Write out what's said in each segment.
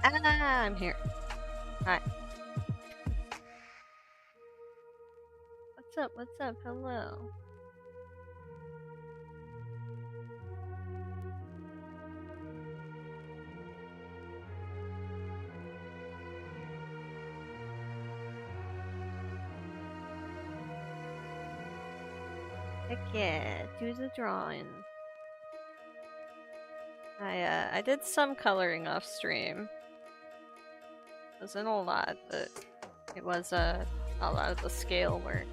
Ah, I'm here. Hi. What's up? What's up? Hello. Heck yeah, do the drawing. I did some coloring off stream. Wasn't a lot, but it was a lot of the scale work.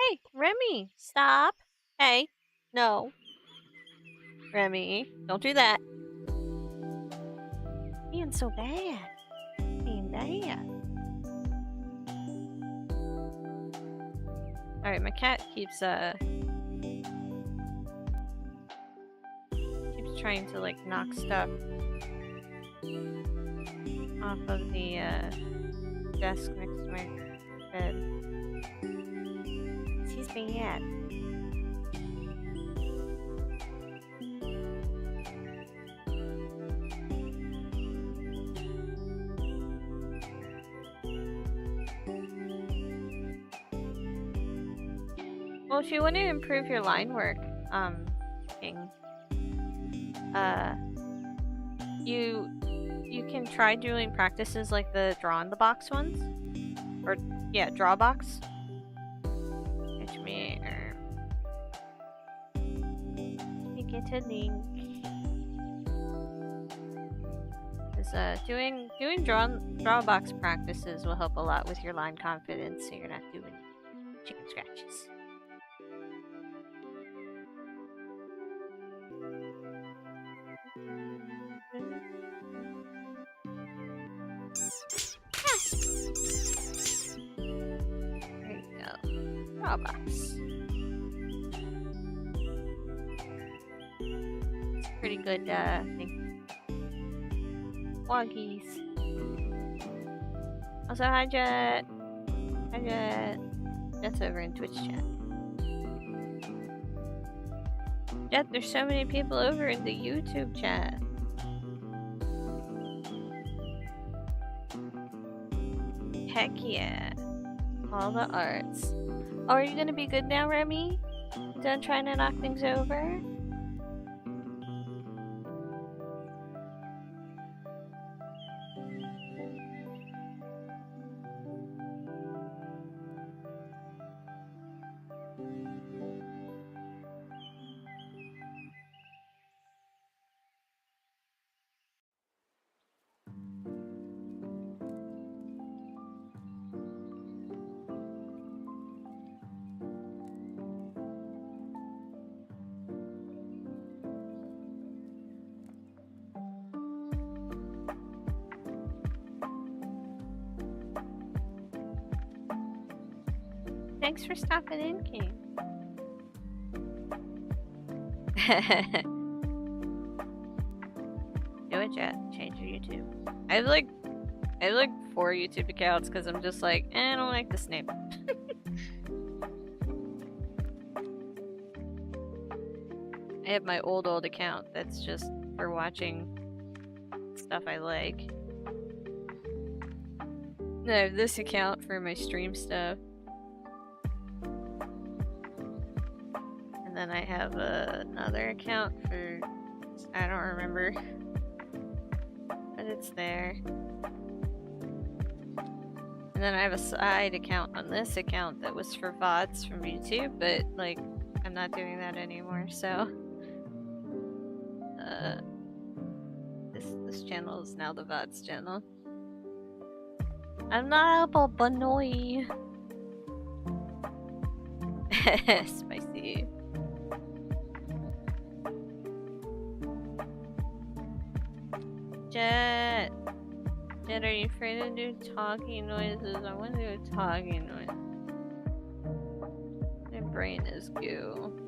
Hey, Remy, stop. Hey, no. Remy, don't do that. Being so bad. Being bad. Alright, my cat keeps trying to like knock stuff off of the desk next to my bed. He's bad. Well, if you want to improve your line work, King, you can try doing practices like the draw in the box ones, or yeah, draw box. Catch me, you get a link. Because doing draw box practices will help a lot with your line confidence, so you're not doing chicken scratches. There you go. Draw box. It's a pretty good thing. Woggies. Also, hi Jet. Hi Jet. Jet's over in Twitch chat. Jet, there's so many people over in the YouTube chat. Heck yeah. All the arts. Oh, are you gonna be good now, Remy? Done trying to knock things over? Thanks for stopping in, King. Do it, Jet. Change your YouTube. I have like 4 YouTube accounts because I'm just like, I don't like this name. I have my old account that's just for watching stuff I like. And I have this account for my stream stuff. And then I have another account for, I don't remember, but it's there. And then I have a side account on this account that was for VODs from YouTube, but like I'm not doing that anymore, so this channel is now the VODs channel. I'm not a Banoy. Spicy. Jet. Jet, are you afraid to do talking noises? I want to do a talking noise. My brain is goo.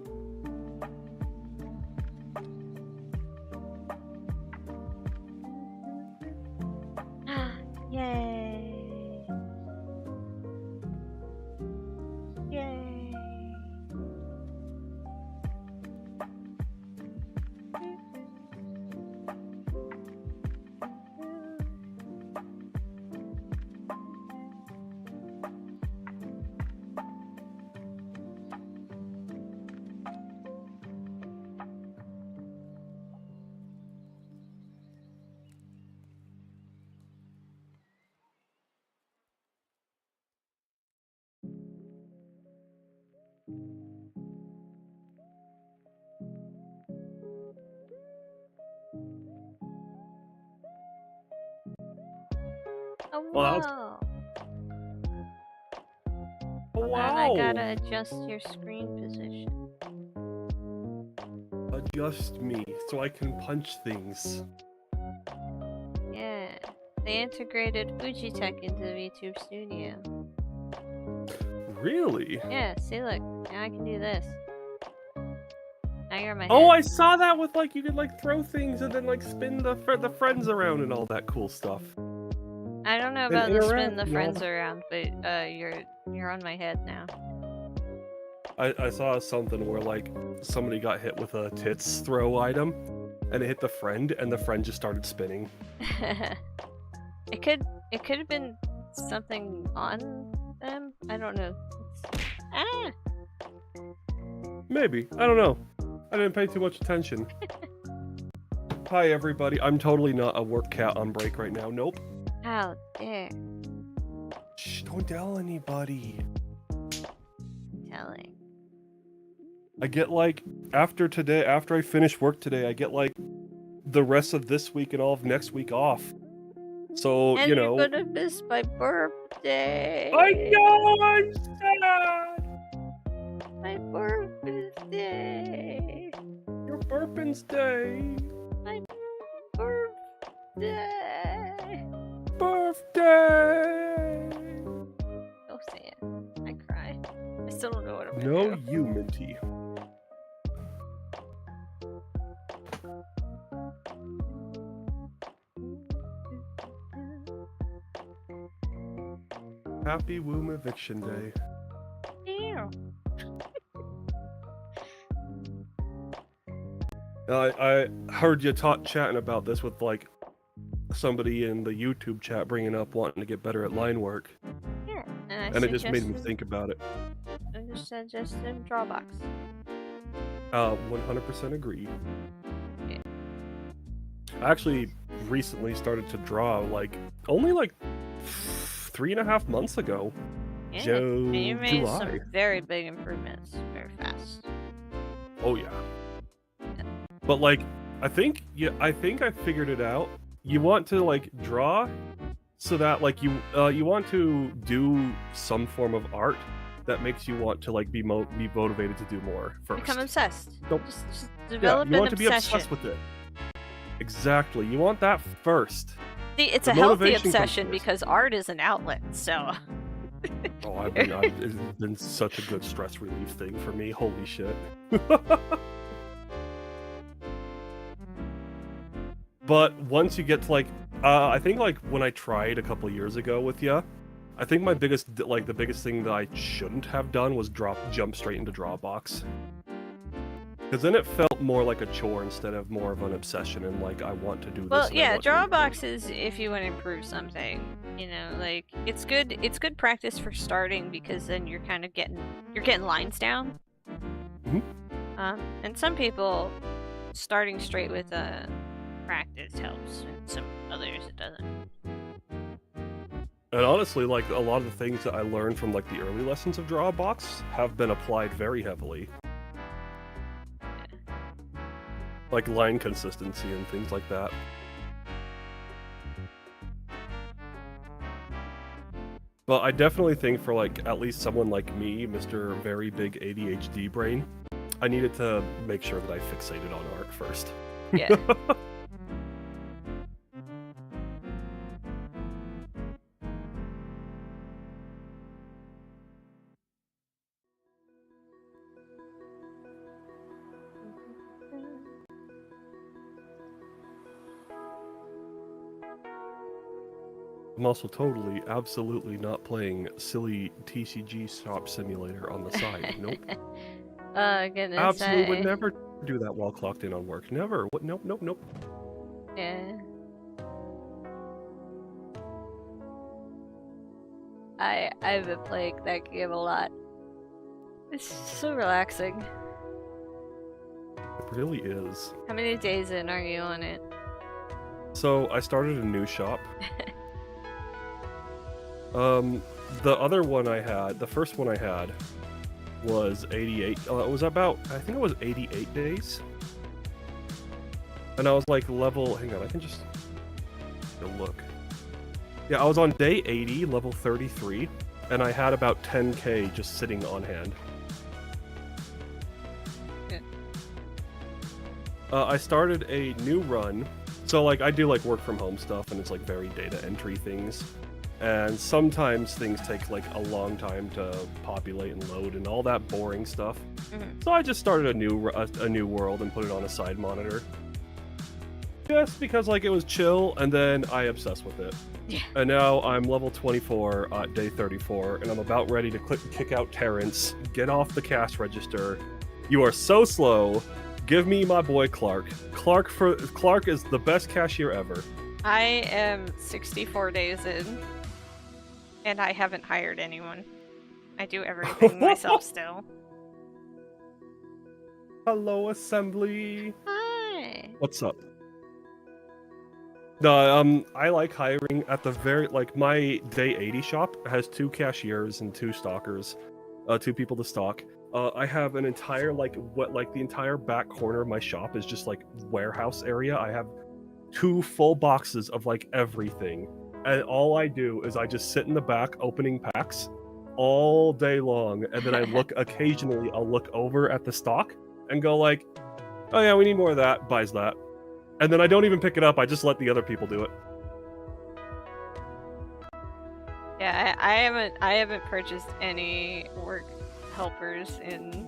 Yay! Yay! Oh, wow. Oh, wow. And I gotta adjust your screen position. Adjust me so I can punch things. Yeah. They integrated Fujitech into the VTube Studio. Really? Yeah, see, look. Now I can do this. Now you're in my head. Oh, I saw that with like you could like throw things and then like spin the friends around and all that cool stuff. I don't know about the spin the friends around, but you're on my head now. I saw something where like somebody got hit with a tits throw item and it hit the friend and the friend just started spinning. It could have been something on them. I don't know. Ah! Maybe. I don't know. I didn't pay too much attention. Hi everybody. I'm totally not a work cat on break right now. Nope. How dare. Shh, don't tell anybody. Telling. I get like, after I finish work today, I get like the rest of this week and all of next week off. So, and you know. you're gonna miss my birthday. I know, I'm sad. My birthday. Your burpin's day. My birthday. Birthday. Don't say it. I cry. I still don't know what I'm gonna No, do. you, Minty. Happy womb eviction day. Ew. I heard you chatting about this with like somebody in the YouTube chat bringing up wanting to get better at line work. Yeah, and it just made me think about it. I just suggested Drawbox. 100% agree. Yeah. I actually recently started to draw like only like 3.5 months ago. Yeah, and you made July. some very big improvements very fast. Oh yeah. But like, I think I figured it out. You want to like draw so that like you want to do some form of art that makes you want to like be motivated to do more first. Become obsessed. Don't, just develop you an want to be obsession. obsessed with it. Exactly. You want that first. See, it's The a healthy motivation comes obsession first. because art is an outlet, so... Oh, it's been such a good stress relief thing for me. Holy shit. But once you get to like, I think like when I tried a couple years ago with ya, I think the biggest thing that I shouldn't have done was jump straight into Drawbox. Because then it felt more like a chore instead of more of an obsession and like I want to do this. Well, yeah, Drawbox is if you want to improve something. You know, like it's good practice for starting because then you're kind of getting lines down. Mm-hmm. And some people starting straight with practice helps, and some others it doesn't. And honestly, like a lot of the things that I learned from like the early lessons of Drawbox have been applied very heavily. Like line consistency and things like that. Well, I definitely think for like at least someone like me, Mr. Very Big ADHD Brain, I needed to make sure that I fixated on art first. Yeah. I'm also totally, absolutely not playing silly TCG shop simulator on the side. Nope. Oh goodness. Absolutely would never do that while clocked in on work. Never. What? Nope. Nope. Nope. Yeah. I've been playing that game a lot. It's so relaxing. It really is. How many days in are you on it? So I started a new shop. The other one I had, the first one I had, was 88. It was about, I think it was 88 days. And I was like level, hang on, I can just go look. Yeah, I was on day 80, level 33, and I had about 10k just sitting on hand. Yeah. I started a new run. So like I do like work from home stuff, and it's like very data entry things. And sometimes things take like a long time to populate and load and all that boring stuff. Mhm. So I just started a new world and put it on a side monitor. Just because like it was chill, and then I obsessed with it. Yeah. And now I'm level 24 at day 34, and I'm about ready to kick out Terrence, get off the cash register. You are so slow. Give me my boy Clark. Clark is the best cashier ever. I am 64 days in, and I haven't hired anyone. I do everything myself still. Hello, assembly. Hi. What's up? No, I like hiring at the very, like, my day 80 shop has 2 cashiers and 2 stockers, 2 people to stock. I have an entire, the entire back corner of my shop is just, like, warehouse area. I have 2 full boxes of, like, everything. And all I do is I just sit in the back opening packs all day long. And then I look, occasionally, I'll look over at the stock and go, like, oh yeah, we need more of that, buys that. And then I don't even pick it up, I just let the other people do it. Yeah, I haven't purchased any work helpers in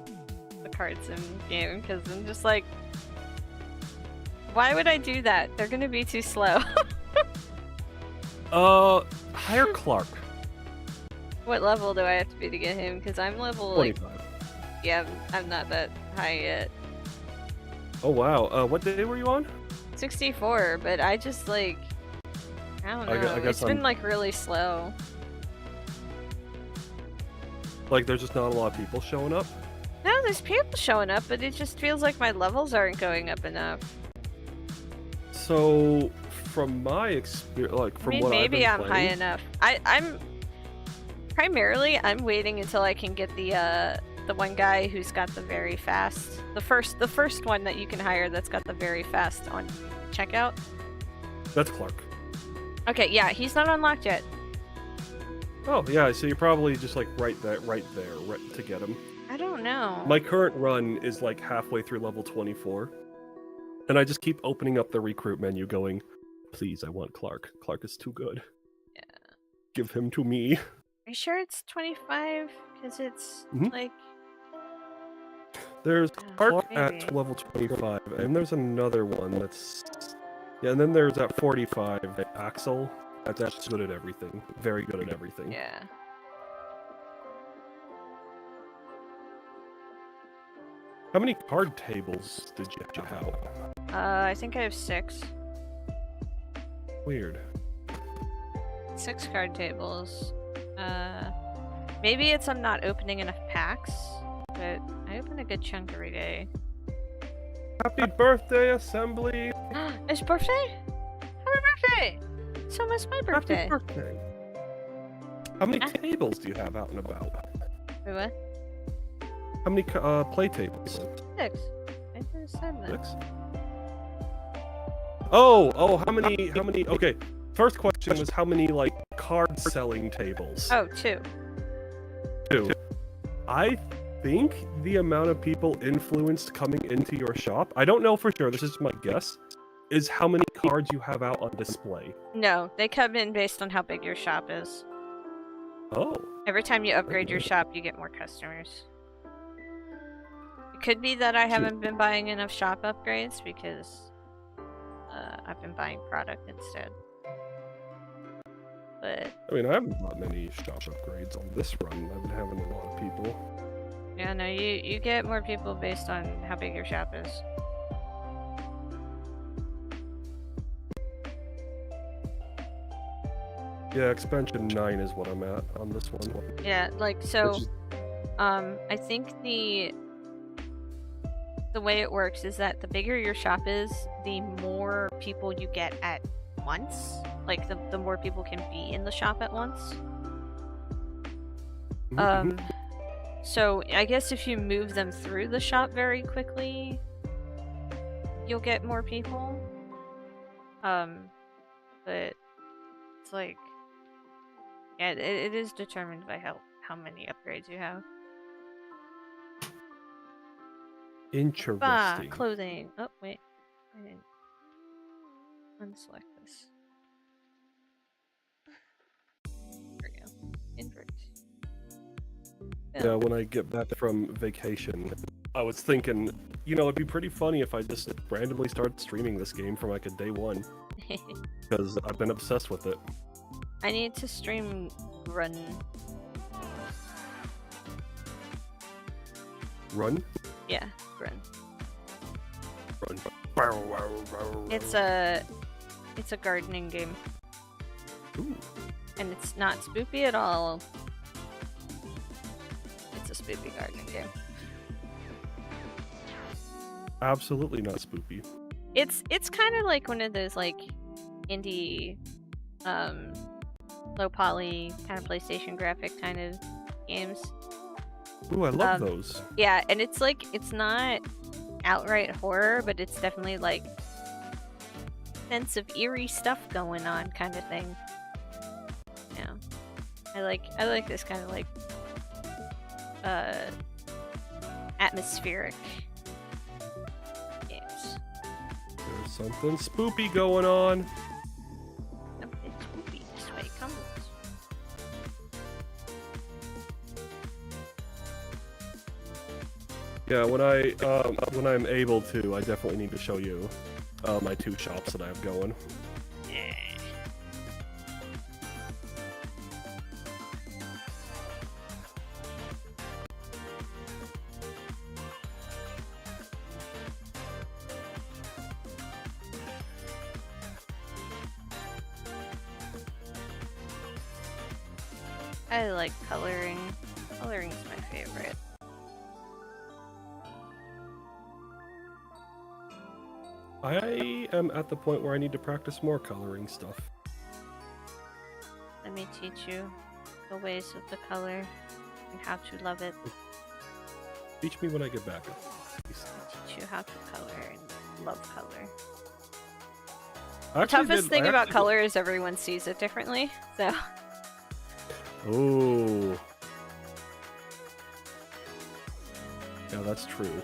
the card sim game because I'm just like, why would I do that? They're gonna be too slow. Hire Clark. What level do I have to be to get him? Because I'm level 25. like, yeah, I'm not that high yet. Oh wow, what day were you on? 64, but I just like, I don't know. I guess it's been like really slow. Like there's just not a lot of people showing up? No, there's people showing up, but it just feels like my levels aren't going up enough. So, from my experience, like from what I've been maybe I'm playing, high enough. I'm primarily I'm waiting until I can get the one guy who's got the very fast, the first one that you can hire that's got the very fast on checkout. That's Clark. Okay, yeah, he's not unlocked yet. Oh yeah, so you're probably just like right there to get him. I don't know. My current run is like halfway through level 24, and I just keep opening up the recruit menu, going, "Please, I want Clark. Clark is too good. Yeah. Give him to me." Are you sure it's 25? Because it's like. There's Clark maybe. at level 25, and there's another one that's... Yeah, and then there's at 45, Axel. That's good at everything. Very good at everything. Yeah. How many card tables did you have? I think I have 6. Weird. 6 card tables. Maybe it's I'm not opening enough packs, but I open a good chunk every day. Happy birthday, assembly! It's birthday? Happy birthday! So it's my birthday. Happy birthday! How many tables do you have out and about? Wait, what? How many play tables? 6. I did 7. 6? Oh, how many, okay. First question was how many, like, card selling tables. Oh, two. Two. I think the amount of people influenced coming into your shop, I don't know for sure, this is my guess, is how many cards you have out on display. No, they come in based on how big your shop is. Oh. Every time you upgrade your shop, you get more customers. It could be that I haven't been buying enough shop upgrades because I've been buying product instead. But I mean, I haven't bought many shop upgrades on this run. I've been having a lot of people. yeah, no, you get more people based on how big your shop is. Yeah, expansion 9 is what I'm at on this one. Yeah, like so. Which is- I think the way it works is that the bigger your shop is, the more people you get at once. Like the more people can be in the shop at once. So I guess if you move them through the shop very quickly, you'll get more people. But it's like, yeah, it is determined by how many upgrades you have. Interesting. Clothing. Oh wait, I didn't unselect this. There we go. Invert. Yeah, when I get back from vacation, I was thinking, you know, it'd be pretty funny if I just randomly started streaming this game from like a day one, because I've been obsessed with it. I need to stream Run. Run? Yeah, Run. Run. It's a gardening game. Ooh. And it's not spoopy at all. It's a spoopy gardening game. Absolutely not spoopy. It's kind of like one of those like indie, low poly kind of PlayStation graphic kind of games. Ooh, I love those. Yeah, and it's like it's not outright horror, but it's definitely like sense of eerie stuff going on kind of thing. Yeah, I like this kind of like atmospheric games. There's something spoopy going on. Something spoopy, just way it comes. Yeah, when I'm able to, I definitely need to show you my two shops that I have going. Yeah. I like coloring. Coloring's my favorite. I am at the point where I need to practice more coloring stuff. Let me teach you the ways of the color and how to love it. Teach me when I get back. Teach you how to color and love color. I The actually toughest did- thing I about actually- color is everyone sees it differently. So Oh. Yeah, that's true.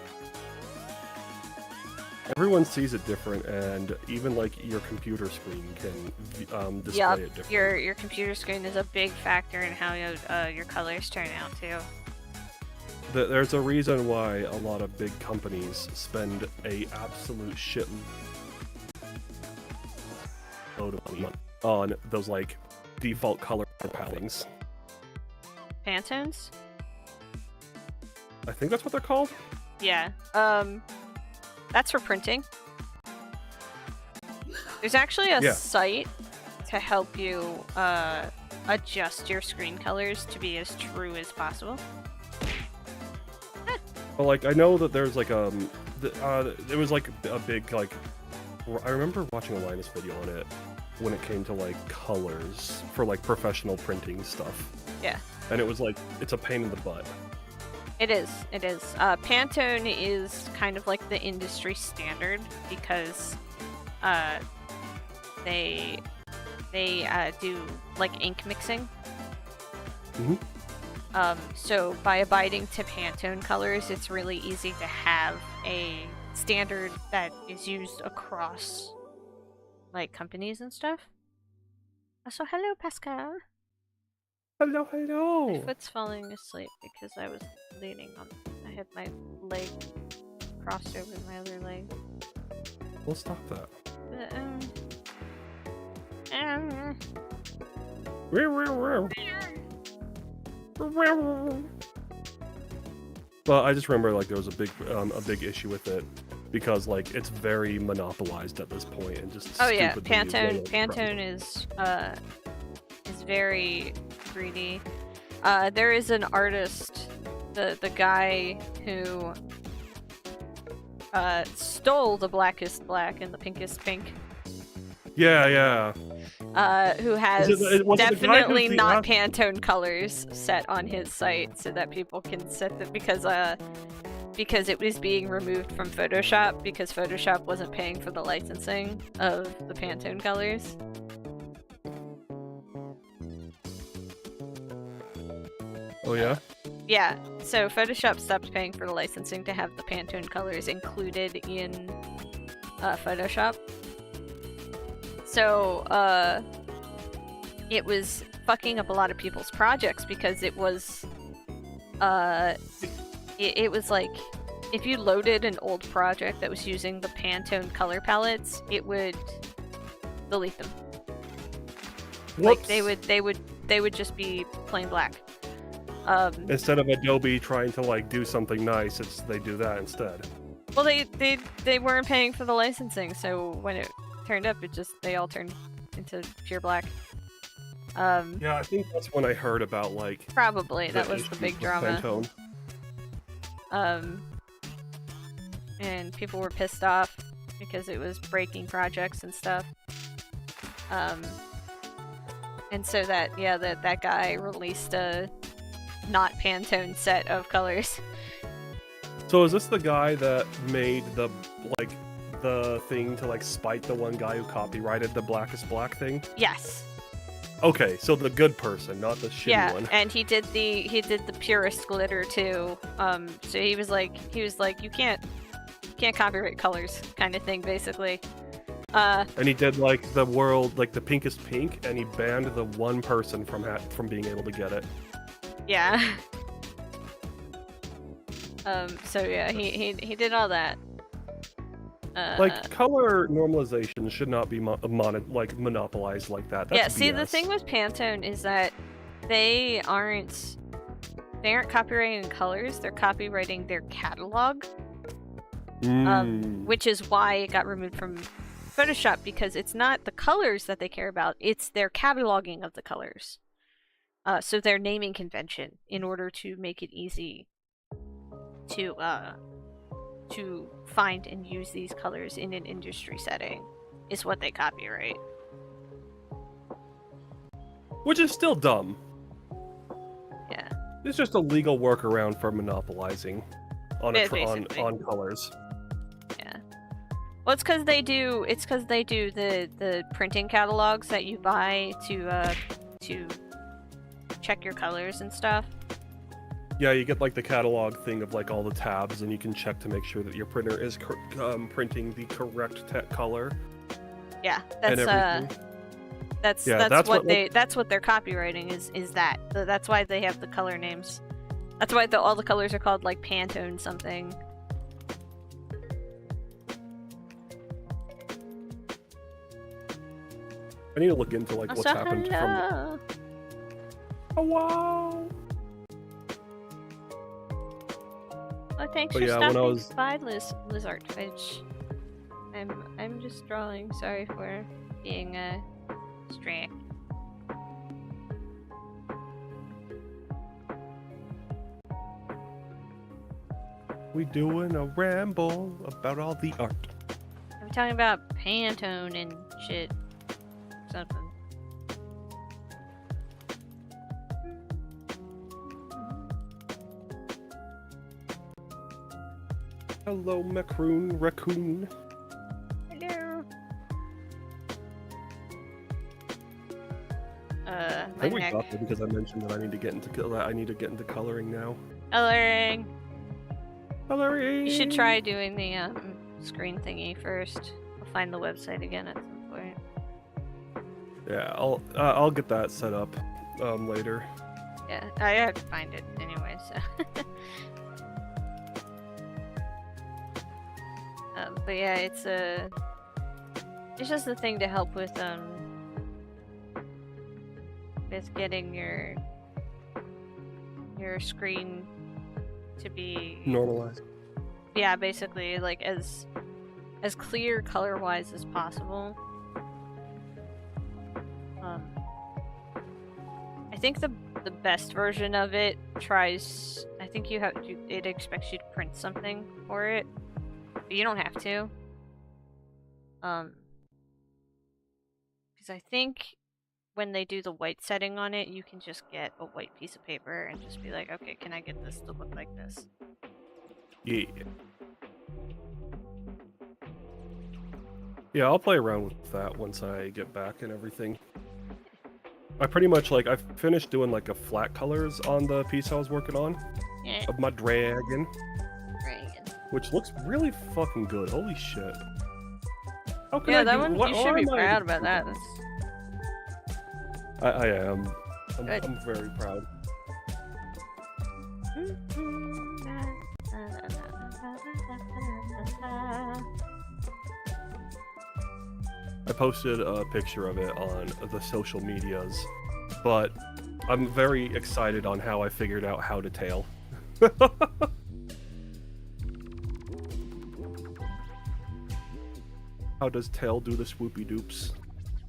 Everyone sees it different, and even like your computer screen can display yeah, it different. your computer screen is a big factor in how your colors turn out too. There's a reason why a lot of big companies spend a absolute shit load of money on those like default color palettes. Pantones? I think that's what they're called. Yeah. That's for printing. There's actually a Yeah. site to help you adjust your screen colors to be as true as possible. But like I know that there's like it was like a big like I remember watching a Linus video on it when it came to like colors for like professional printing stuff. Yeah. And it was like it's a pain in the butt. It is. It is. Pantone is kind of like the industry standard because they they do like ink mixing. Mhm. So by abiding to Pantone colors, it's really easy to have a standard that is used across like companies and stuff. So hello, Pascal. Hello, My hello. foot's falling asleep because I was leaning on. I had my leg crossed over my other leg. We'll stop that. But I just remember like there was a big issue with it because like it's very monopolized at this point and just Oh yeah, stupidly Pantone is very greedy. There is an artist, the guy who stole the blackest black and the pinkest pink. Yeah. Who has was it the guy definitely who's the not ass- Pantone colors set on his site so that people can set them because it was being removed from Photoshop because Photoshop wasn't paying for the licensing of the Pantone colors. Oh yeah. Yeah, so Photoshop stopped paying for the licensing to have the Pantone colors included in Photoshop. So, it was fucking up a lot of people's projects because it was, it was like, if you loaded an old project that was using the Pantone color palettes, it would delete them. Whoops. Like, they would just be plain black. Instead of Adobe trying to like do something nice, they do that instead. Well, they weren't paying for the licensing, so when it turned up, they all turned into pure black. Yeah, I think that's when I heard about like Probably that was the issues big with drama. Pantone. And people were pissed off because it was breaking projects and stuff. And so that guy released a not Pantone set of colors. So is this the guy that made the thing to like spite the one guy who copyrighted the blackest black thing? Yes. Okay, so the good person, not the shitty one. Yeah, and he did the purest glitter too. So he was like you can't copyright colors kind of thing basically. And he did like the world like the pinkest pink, and he banned the one person from being able to get it. Yeah. So yeah, he did all that. Like color normalization should not be monopolized like that. That's yeah. See, BS. the thing with Pantone is that they aren't copyrighting colors. They're copywriting their catalog, which is why it got removed from Photoshop, because it's not the colors that they care about; it's their cataloging of the colors. So their naming convention, in order to make it easy to find and use these colors in an industry setting, is what they copyright. Which is still dumb. Yeah. It's just a legal workaround for monopolizing on Basically. colors. Yeah. Well, it's because they do the printing catalogs that you buy to check your colors and stuff. Yeah, you get like the catalog thing of like all the tabs, and you can check to make sure that your printer is printing the correct color. Yeah, and everything. that's what they're copywriting is that. That's why they have the color names. That's why all the colors are called like Pantone something. I need to look into like what's happened hello. from. Oh wow! Oh, thanks But for yeah, when I stopping was- by, Lizard Twitch. I'm just drawing. Sorry for being stray. We doing a ramble about all the art. I'm talking about Pantone and shit. Something. Hello, Macaroon Raccoon. Hello. think we neck. got there because I mentioned that I need to get into coloring now. Coloring. Coloring. You should try doing the screen thingy first. I'll find the website again at some point. Yeah, I'll get that set up later. Yeah, I have to find it anyway, so. But yeah, it's just a thing to help with getting your screen to be Normalized. Yeah, basically like as clear color-wise as possible. I think the best version of it tries. I think it expects you to print something for it, but you don't have to. Because I think when they do the white setting on it, you can just get a white piece of paper and just be like, okay, can I get this to look like this? Yeah. Yeah, I'll play around with that once I get back and everything. I pretty much I finished doing a flat colors on the piece I was working on of my dragon, which looks really fucking good. Holy shit! How can I that do, one you should be proud about that. I am. I'm very proud. I posted a picture of it on the social medias, but I'm very excited on how I figured out how to tail. How does tail do the swoopy doops?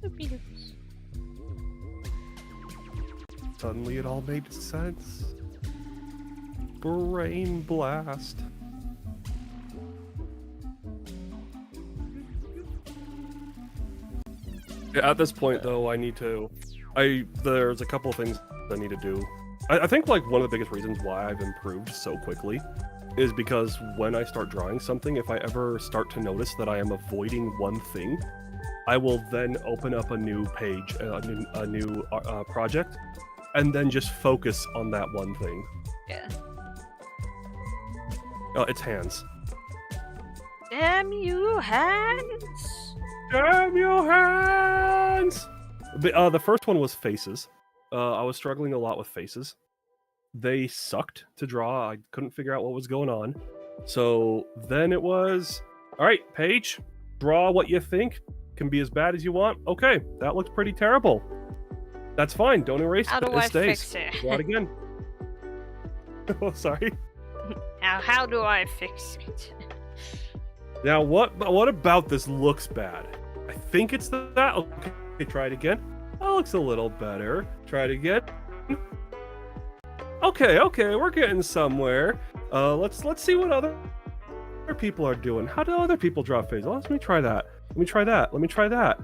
Swoopy doops. Suddenly it all made sense. Brain blast. Yeah, at this point, though, there's a couple of things I need to do. I think, one of the biggest reasons why I've improved so quickly is because when I start drawing something, if I ever start to notice that I am avoiding one thing, I will then open up a new page, a new project, and then just focus on that one thing. Yeah. It's hands. Damn you, hands! Damn your hands! The first one was faces. I was struggling a lot with faces. They sucked to draw. I couldn't figure out what was going on. So then it was, all right, page, draw what you think. Can be as bad as you want. Okay, that looks pretty terrible. That's fine. Don't erase How it. do I stays. fix it? Draw it again. Oh, sorry. Now, how do I fix it? Now, what about this looks bad? I think it's that. Okay, try it again. That looks a little better. Try it again. Okay, we're getting somewhere. Let's see what other people are doing. How do other people draw faces? Let me try that. Let me try that.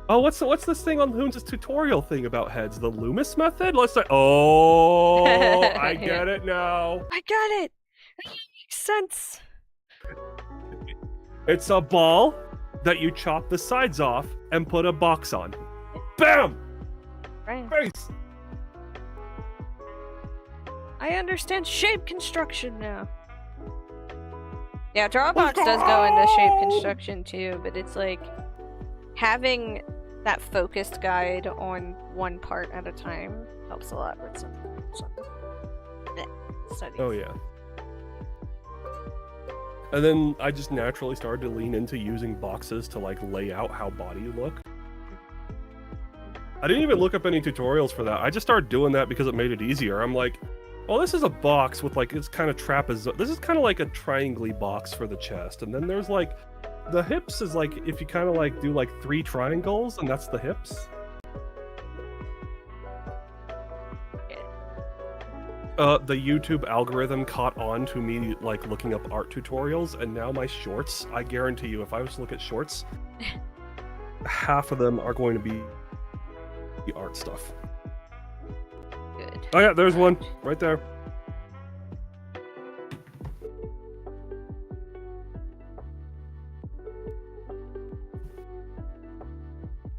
Oh, what's this thing on Hoonts' tutorial thing about heads? The Loomis method? Let's say. Oh, I get it now. I got it. That makes sense. It's a ball that you chop the sides off and put a box on. Bam! Right. Face. I understand shape construction now. Yeah, Drawbox does go into shape construction too, but it's having that focused guide on one part at a time helps a lot with some studies. Oh yeah. And then I just naturally started to lean into using boxes to lay out how bodies look. I didn't even look up any tutorials for that. I just started doing that because it made it easier. I'm like, well, this is a box with it's kind of trapezoid. This is kind of like a triangle box for the chest. And then there's the hips is if you kind of do 3 triangles and that's the hips. The YouTube algorithm caught on to me looking up art tutorials, and now my shorts, I guarantee you, if I was to look at shorts, half of them are going to be the art stuff. Good. Oh yeah, there's one right there.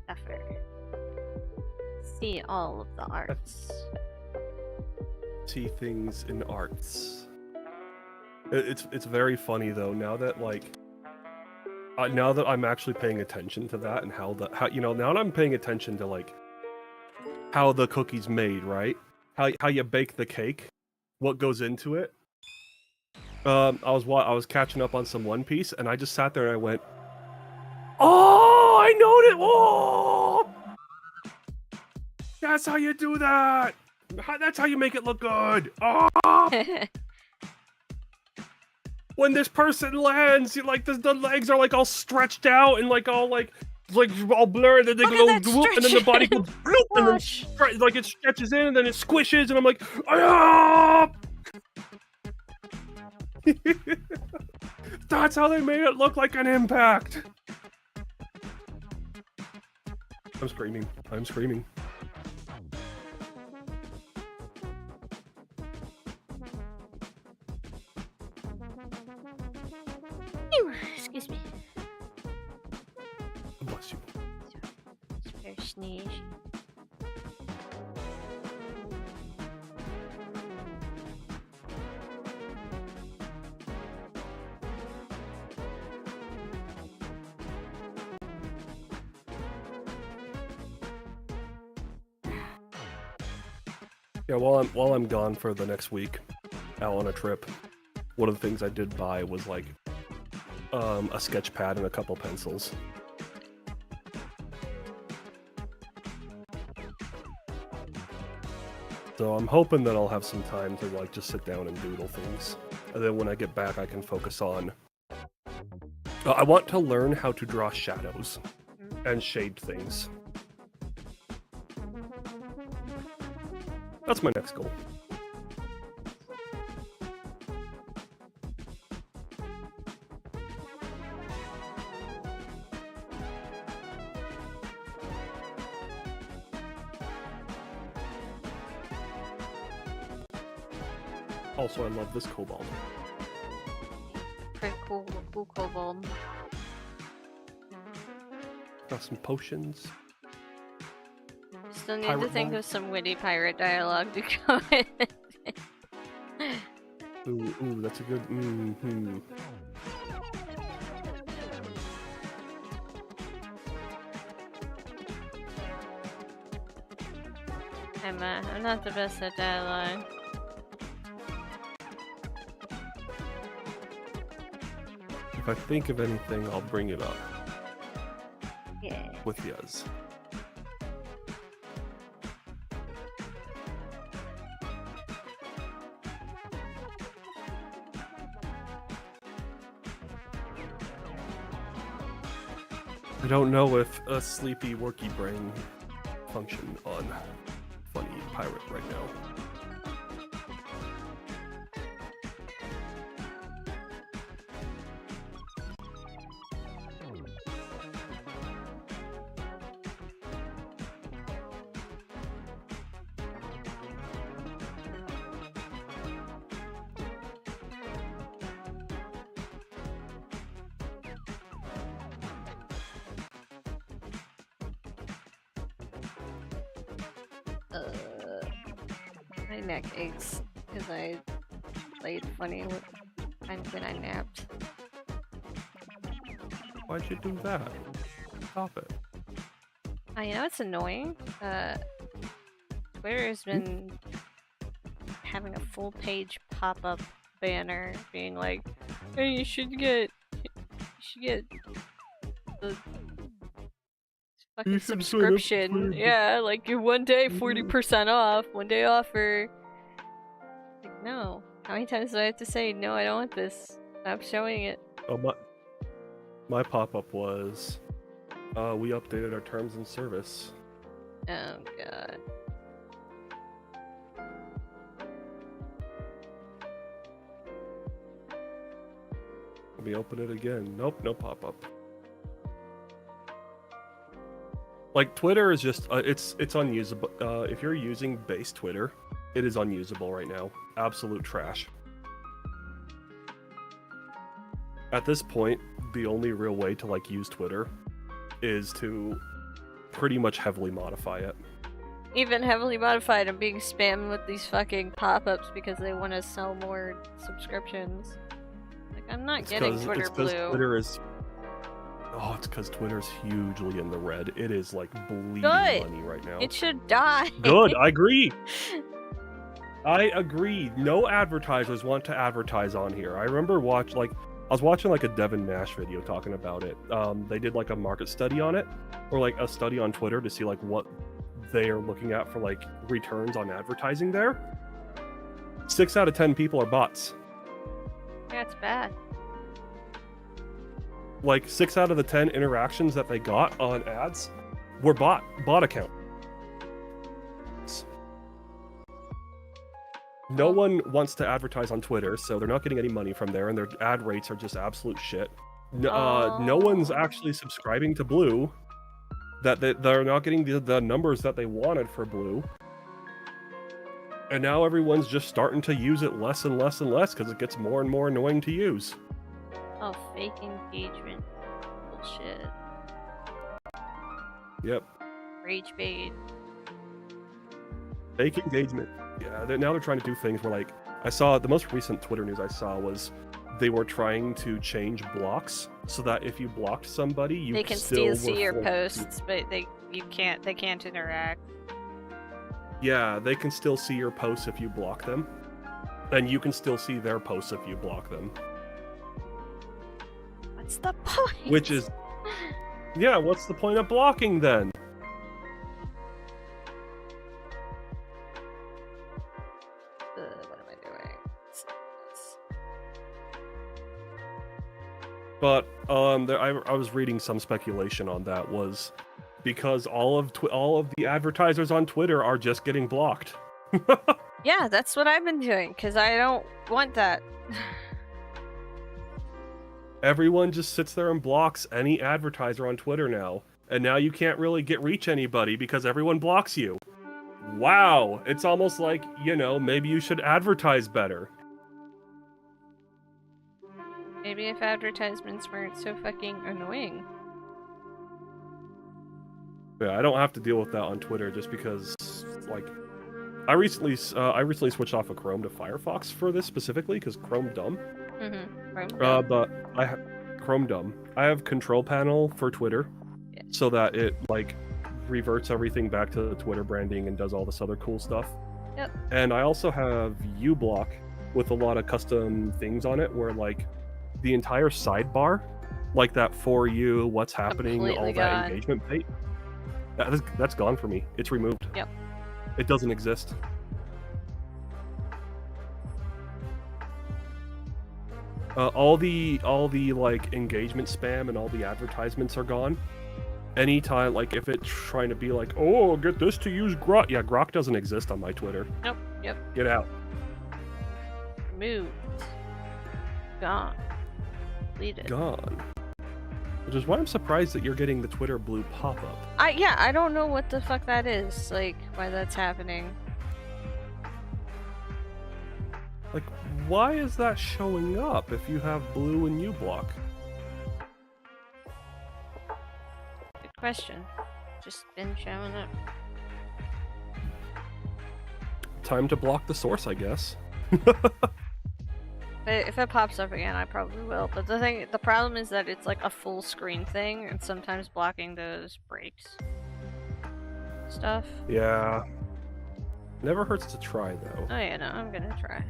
Effort. See all of the arts. See things in arts. It's very funny though, now that now that I'm actually paying attention to that and how now that I'm paying attention to like how the cookie's made, right? How you bake the cake, what goes into it. I was catching up on some One Piece, and I just sat there and I went, "Oh, I know that! Oh, that's how you do that! That's how you make it look good! Oh!" When this person lands, like the legs are like all stretched out and like all blurred, and they go whoop, and then the body goes bloop, and then like it stretches in, and then it squishes, and I'm like, ah! That's how they made it look like an impact. I'm screaming. I'm screaming. Excuse me. Bless you. Very sneeze. Yeah, while I'm gone for the next week, out on a trip, one of the things I did buy was like a sketch pad and a couple pencils. So I'm hoping that I'll have some time to like just sit down and doodle things, and then when I get back, I can focus on. I want to learn how to draw shadows and shade things. That's my next goal. Also, I love this kobold. Pretty cool kobold. Got some potions. Still need Pirate to think mode. of some witty pirate dialogue to go with. Ooh, that's a good. Mm-hmm. I'm not the best at dialogue. If I think of anything, I'll bring it up. Yeah. With yas. I don't know if a sleepy worky brain function on funny pirate right now. My neck aches because I played funny when I napped. Why'd you do that? Stop it. You know it's annoying? Twitter has been having a full page pop-up banner being like, hey, you should get the fucking subscription. Yeah, like you're one day 40% off, one day offer. Like, no. How many times do I have to say, no, I don't want this? Stop showing it. Oh, my pop-up was, we updated our terms and service. Oh god. Let me open it again. Nope, no pop-up. Like, Twitter is just, it's unusable. If you're using base Twitter, it is unusable right now. Absolute trash. At this point, the only real way to, like, use Twitter is to pretty much heavily modify it. even heavily modified, I'm being spammed with these fucking pop-ups because they want to sell more subscriptions. Like, I'm not getting Twitter Blue. Twitter is... Oh, it's because Twitter's hugely in the red. It is, like, bleeding Good. money right now. It should die. Good, I agree! I agree. No advertisers want to advertise on here. I remember I was watching like a Devin Nash video talking about it. They did like a market study on it, or like a study on Twitter to see like what they are looking at for like returns on advertising there. 6 out of 10 people are bots. Yeah, it's bad. Like 6 out of the 10 interactions that they got on ads were bot account. No one wants to advertise on Twitter, so they're not getting any money from there, and their ad rates are just absolute shit. No one's actually subscribing to Blue. They're not getting the numbers that they wanted for Blue. And now everyone's just starting to use it less and less and less because it gets more and more annoying to use. Oh, fake engagement. Bullshit. Yep. Rage bait. Fake engagement. Yeah, now they're trying to do things where, like, I saw the most recent Twitter news I saw was they were trying to change blocks so that if you blocked somebody, they can still see your posts, but they can't interact. Yeah, they can still see your posts if you block them, and you can still see their posts if you block them. What's the point? Which is, yeah, what's the point of blocking then? What am I doing? But I was reading some speculation on that was because all of the advertisers on Twitter are just getting blocked. Yeah, that's what I've been doing because I don't want that. Everyone just sits there and blocks any advertiser on Twitter now, and now you can't really reach anybody because everyone blocks you. Wow, it's almost like, you know, maybe you should advertise better. Maybe if advertisements weren't so fucking annoying. Yeah, I don't have to deal with that on Twitter just because, like, I recently switched off of Chrome to Firefox for this specifically because Chrome dumb. Chrome but I have Chrome dumb. I have Control Panel for Twitter, so that it like reverts everything back to the Twitter branding and does all this other cool stuff. Yep. And I also have uBlock with a lot of custom things on it, where like the entire sidebar, like that for you, what's happening, completely all gone. that engagement bait, that's gone for me. It's removed. Yep. It doesn't exist. All the like engagement spam and all the advertisements are gone. Anytime, like if it's trying to be like, oh, get this to use Grok. Yeah, Grok doesn't exist on my Twitter. Nope. Yep. Get out. Removed. Gone. Deleted. Gone. Which is why I'm surprised that you're getting the Twitter Blue pop-up. I don't know what the fuck that is. Like, why that's happening. Like, why is that showing up if you have Blue and uBlock? Good question. Just been showing up. Time to block the source, I guess. If it pops up again, I probably will. But the problem is that it's like a full screen thing, and sometimes blocking those breaks stuff. Yeah. Never hurts to try, though. Oh yeah, no, I'm gonna try.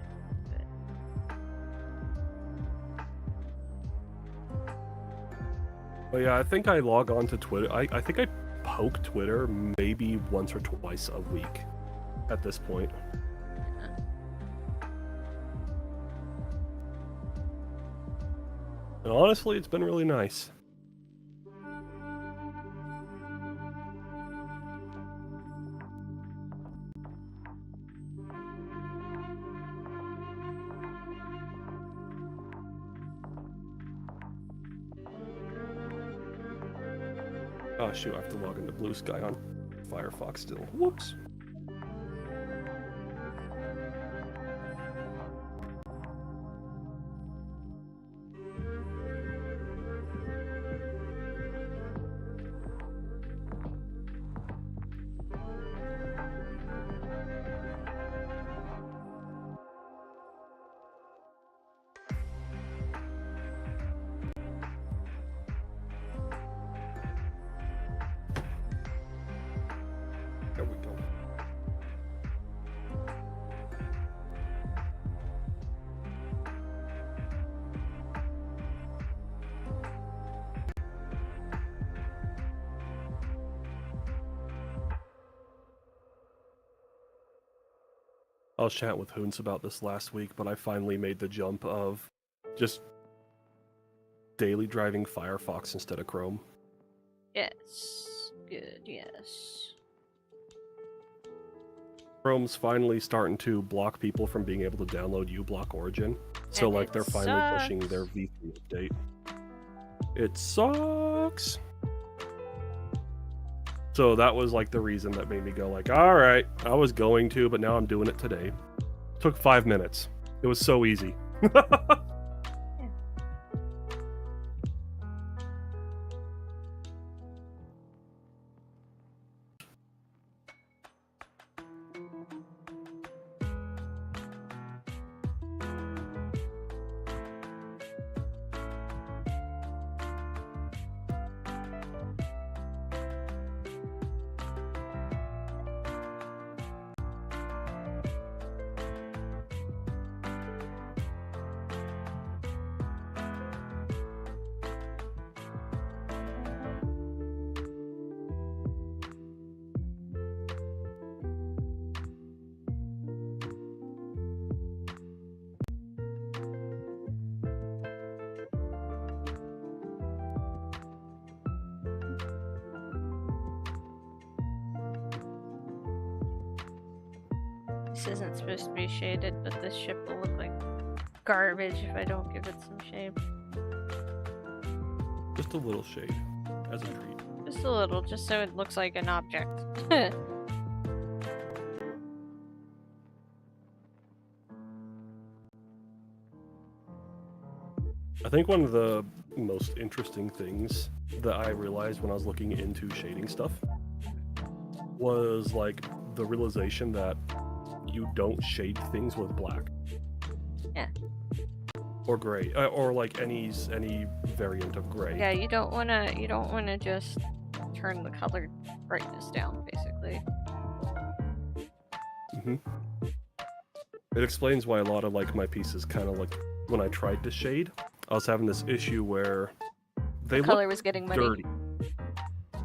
But yeah, I think I log on to Twitter. I think I poke Twitter maybe once or twice a week at this point. And honestly, it's been really nice. Oh shoot, I have to log into Blue Sky on Firefox still. Whoops. I was chatting with Hoonts about this last week, but I finally made the jump of just daily driving Firefox instead of Chrome. Yes. Good, yes. Chrome's finally starting to block people from being able to download uBlock Origin. So, And like, they're finally pushing their sucks. V3 update. It sucks! So that was, like, the reason that made me go, like, alright, I was going to, but now I'm doing it today. Took 5 minutes. It was so easy. This isn't supposed to be shaded, but this ship will look like garbage if I don't give it some shade. Just a little shade, as a treat. Just a little, just so it looks like an object. I think one of the most interesting things that I realized when I was looking into shading stuff was, like, the realization that you don't shade things with black. Yeah. Or gray, or like any variant of gray. Yeah, you don't wanna just turn the color brightness down, basically. Mm-hmm. It explains why a lot of, like, my pieces kind of, like, when I tried to shade, I was having this issue where they The color looked was getting muddy. dirty.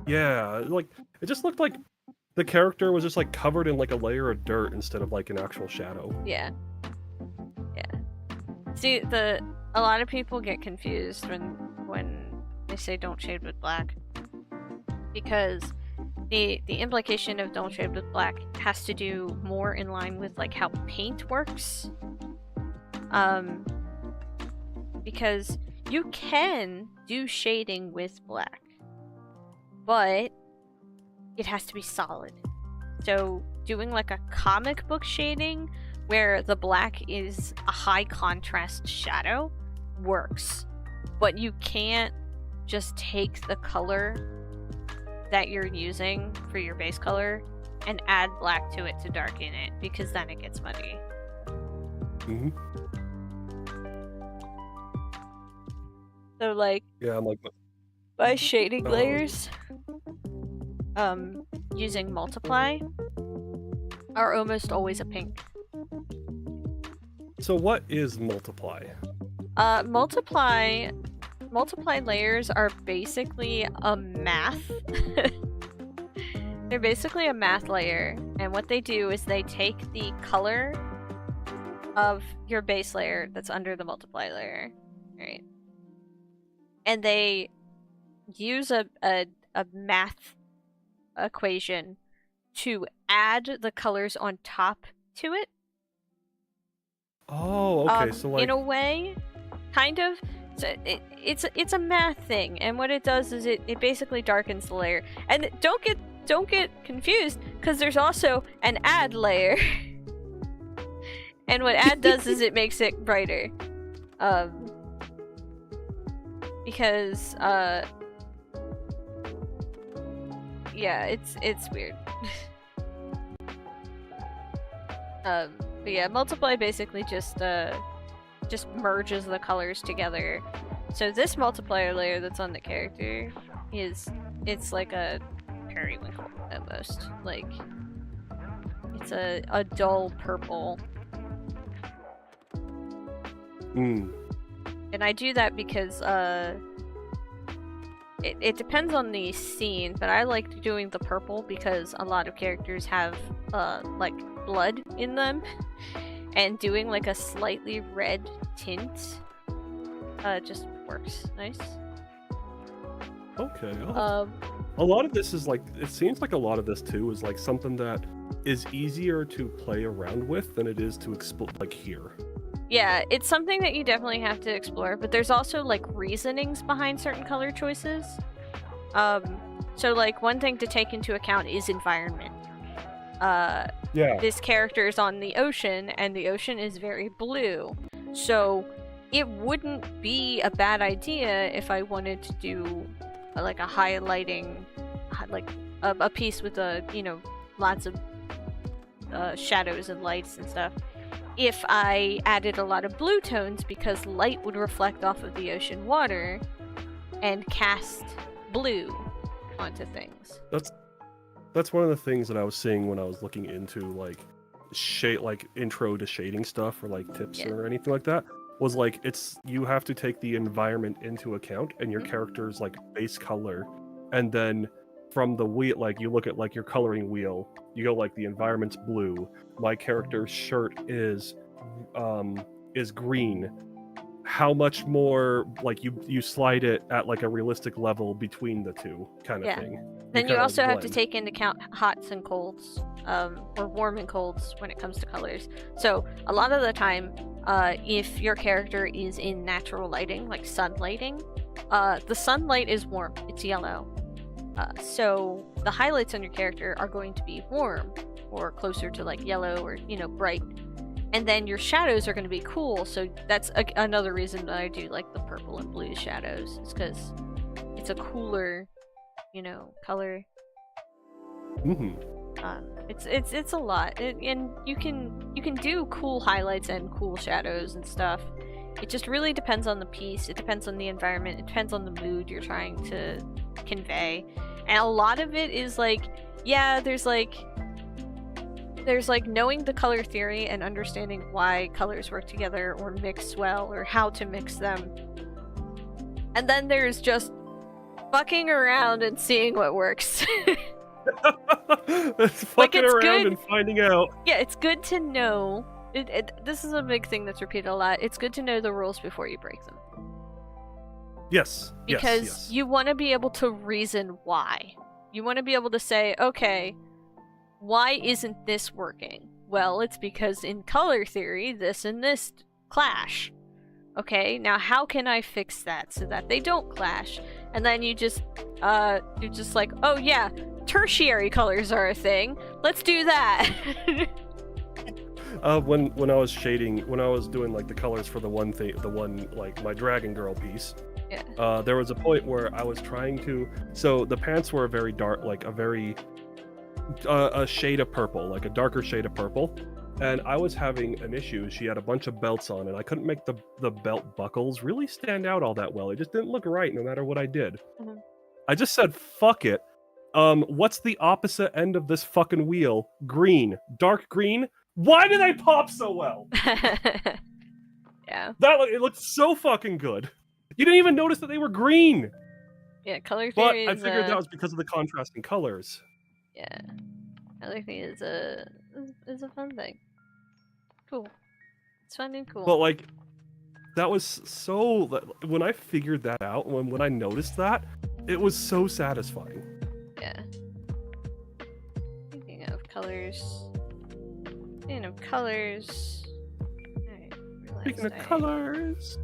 Yeah, like, it just looked like the character was just, like, covered in, like, a layer of dirt instead of, like, an actual shadow. Yeah. Yeah. See, a lot of people get confused when they say don't shade with black. Because the implication of don't shade with black has to do more in line with, like, how paint works. Because you can do shading with black, but it has to be solid. So doing, like, a comic book shading where the black is a high contrast shadow works, but you can't just take the color that you're using for your base color and add black to it to darken it, because then it gets muddy. Mm-hmm. So, like, Yeah, I'm like, by shading layers, using multiply are almost always a pink. so what is multiply? Multiply layers are basically a math. They're basically a math layer, and what they do is they take the color of your base layer that's under the multiply layer, right? And they use a math equation to add the colors on top to it. Oh, okay, so, like, in a way, kind of. So it's a math thing, and what it does is it basically darkens the layer. And don't get confused, because there's also an add layer. And what add does is it makes it brighter. Because yeah, it's weird. But yeah, multiply basically just merges the colors together. So this multiplier layer that's on the character it's like a periwinkle almost. Like, it's a dull purple. And I do that because it depends on the scene, but I like doing the purple because a lot of characters have like blood in them and doing like a slightly red tint just works nice. Okay. A lot of this is like, it seems like a lot of this too is like something that is easier to play around with than it is to explore like here. Yeah, it's something that you definitely have to explore, but there's also like reasonings behind certain color choices. So like one thing to take into account is environment. Yeah. This character is on the ocean, and the ocean is very blue. So it wouldn't be a bad idea if I wanted to do like a highlighting, like a piece with lots of shadows and lights and stuff. If I added a lot of blue tones, because light would reflect off of the ocean water and cast blue onto things. That's one of the things that I was seeing when I was looking into like shade, like intro to shading stuff or like tips or anything like that. Was like you have to take the environment into account and your character's like base color, and then from the wheel, like you look at like your coloring wheel, you go like the environment's blue, my character's shirt is green. How much more like you slide it at like a realistic level between the two kind of thing. Then you also have to take into account hots and colds, or warm and colds when it comes to colors. So a lot of the time, if your character is in natural lighting, like sun lighting, the sunlight is warm, it's yellow. So the highlights on your character are going to be warm, or closer to like yellow or, bright. And then your shadows are going to be cool, so that's another reason that I do like the purple and blue shadows, is because it's a cooler, color. It's a lot, and you can do cool highlights and cool shadows and stuff. It just really depends on the piece. It depends on the environment. It depends on the mood you're trying to convey. And a lot of it is like, there's like knowing the color theory and understanding why colors work together or mix well or how to mix them. And then there's just fucking around and seeing what works. It's fucking around good. And finding out. Yeah, it's good to know. This is a big thing that's repeated a lot. It's good to know the rules before you break them. Yes. Because you want to be able to reason why. You want to be able to say, okay, why isn't this working? Well, it's because in color theory, this and this clash. Okay, now how can I fix that so that they don't clash? And then you're just like, oh yeah, tertiary colors are a thing. Let's do that. When I was shading, when I was doing like the colors for the one like my Dragon Girl piece, there was a point where I was trying to. So the pants were a very dark, like a shade of purple, like a darker shade of purple. And I was having an issue. She had a bunch of belts on, and I couldn't make the belt buckles really stand out all that well. It just didn't look right no matter what I did. Mm-hmm. I just said, fuck it. What's the opposite end of this fucking wheel? Green. Dark green? Why do they pop so well? Yeah. It looked so fucking good. You didn't even notice that they were green. Yeah, color theory. But I figured that was because of the contrasting colors. Yeah. Color theory is a fun thing. Cool. It's fun and cool. But like, that was so. When I figured that out, when I noticed that, it was so satisfying. Yeah. Speaking of colors. Alright, Speaking of colors.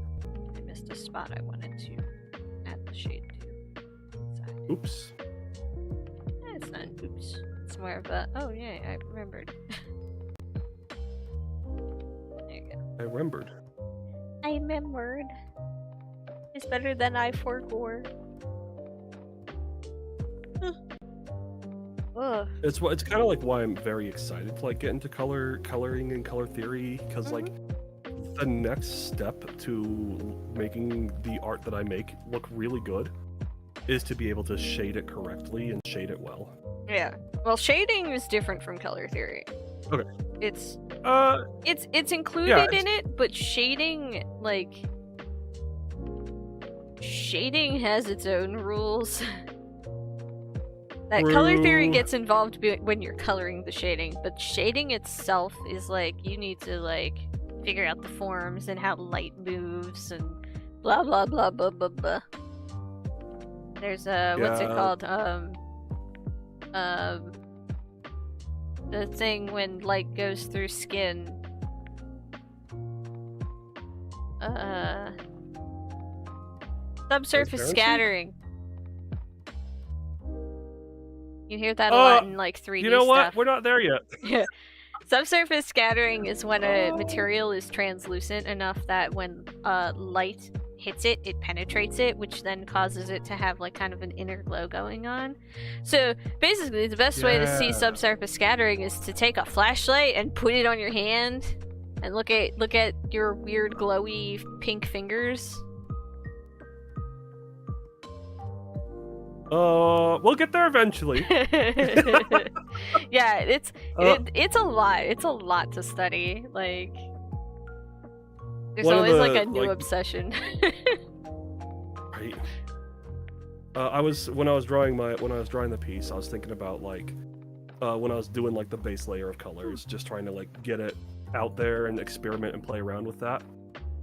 I missed a spot I wanted to add the shade to. Sorry. Oops. It's not an oops. It's more of a, oh yeah, I remembered. There you go. I remembered. It's better than I forgore. It's kind of like why I'm very excited to like get into coloring and color theory, because like the next step to making the art that I make look really good is to be able to shade it correctly and shade it well. Yeah. Well, shading is different from color theory. Okay. It's included in it, but shading has its own rules. That color theory gets involved when you're coloring the shading, but shading itself is like, you need to like figure out the forms and how light moves and blah blah blah blah blah blah. There's what's it called? The thing when light goes through skin. Subsurface scattering. You hear that a lot in like 3D You know what? stuff. We're not there yet. Yeah. Subsurface scattering is when a material is translucent enough that when light hits it, it penetrates it, which then causes it to have like kind of an inner glow going on. So basically, the best way to see subsurface scattering is to take a flashlight and put it on your hand and look at your weird glowy pink fingers. We'll get there eventually. Yeah, it's a lot. It's a lot to study. Like, there's always like a new obsession. Right. When I was drawing the piece, I was thinking about like when I was doing like the base layer of colors, just trying to like get it out there and experiment and play around with that.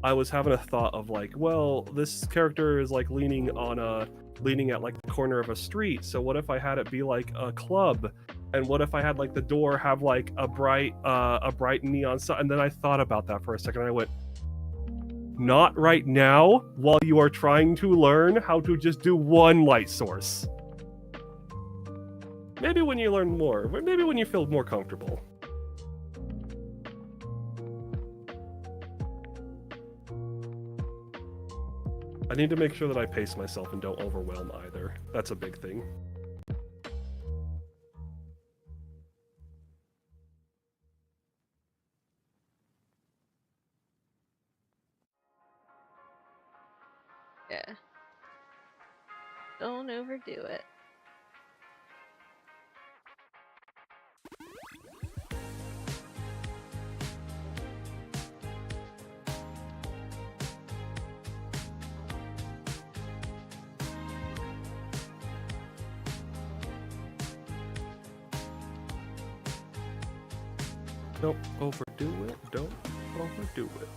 I was having a thought of like, well, this character is like leaning at like the corner of a street, so what if I had it be like a club, and what if I had like the door have like a bright neon sign? And then I thought about that for a second and I went, not right now, while you are trying to learn how to just do one light source. Maybe when you learn more, maybe when you feel more comfortable. I need to make sure that I pace myself and don't overwhelm either. That's a big thing. Yeah. Don't overdo it. Don't overdo it. Don't overdo it.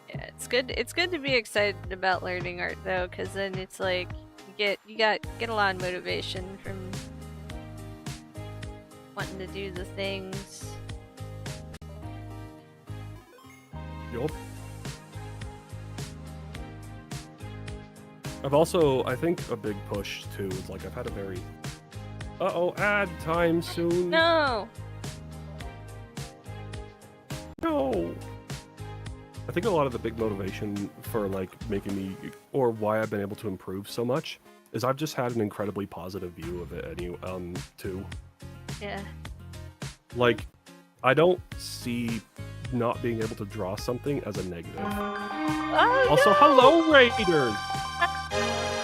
Yeah, it's good to be excited about learning art though, because then it's like you get a lot of motivation from wanting to do the things. Yup. I think a big push too is like I've had a very ad time soon. No. I think a lot of the big motivation for like making me, or why I've been able to improve so much, is I've just had an incredibly positive view of it too. Yeah. Like, I don't see not being able to draw something as a negative. Oh, also, no! hello, Raiders!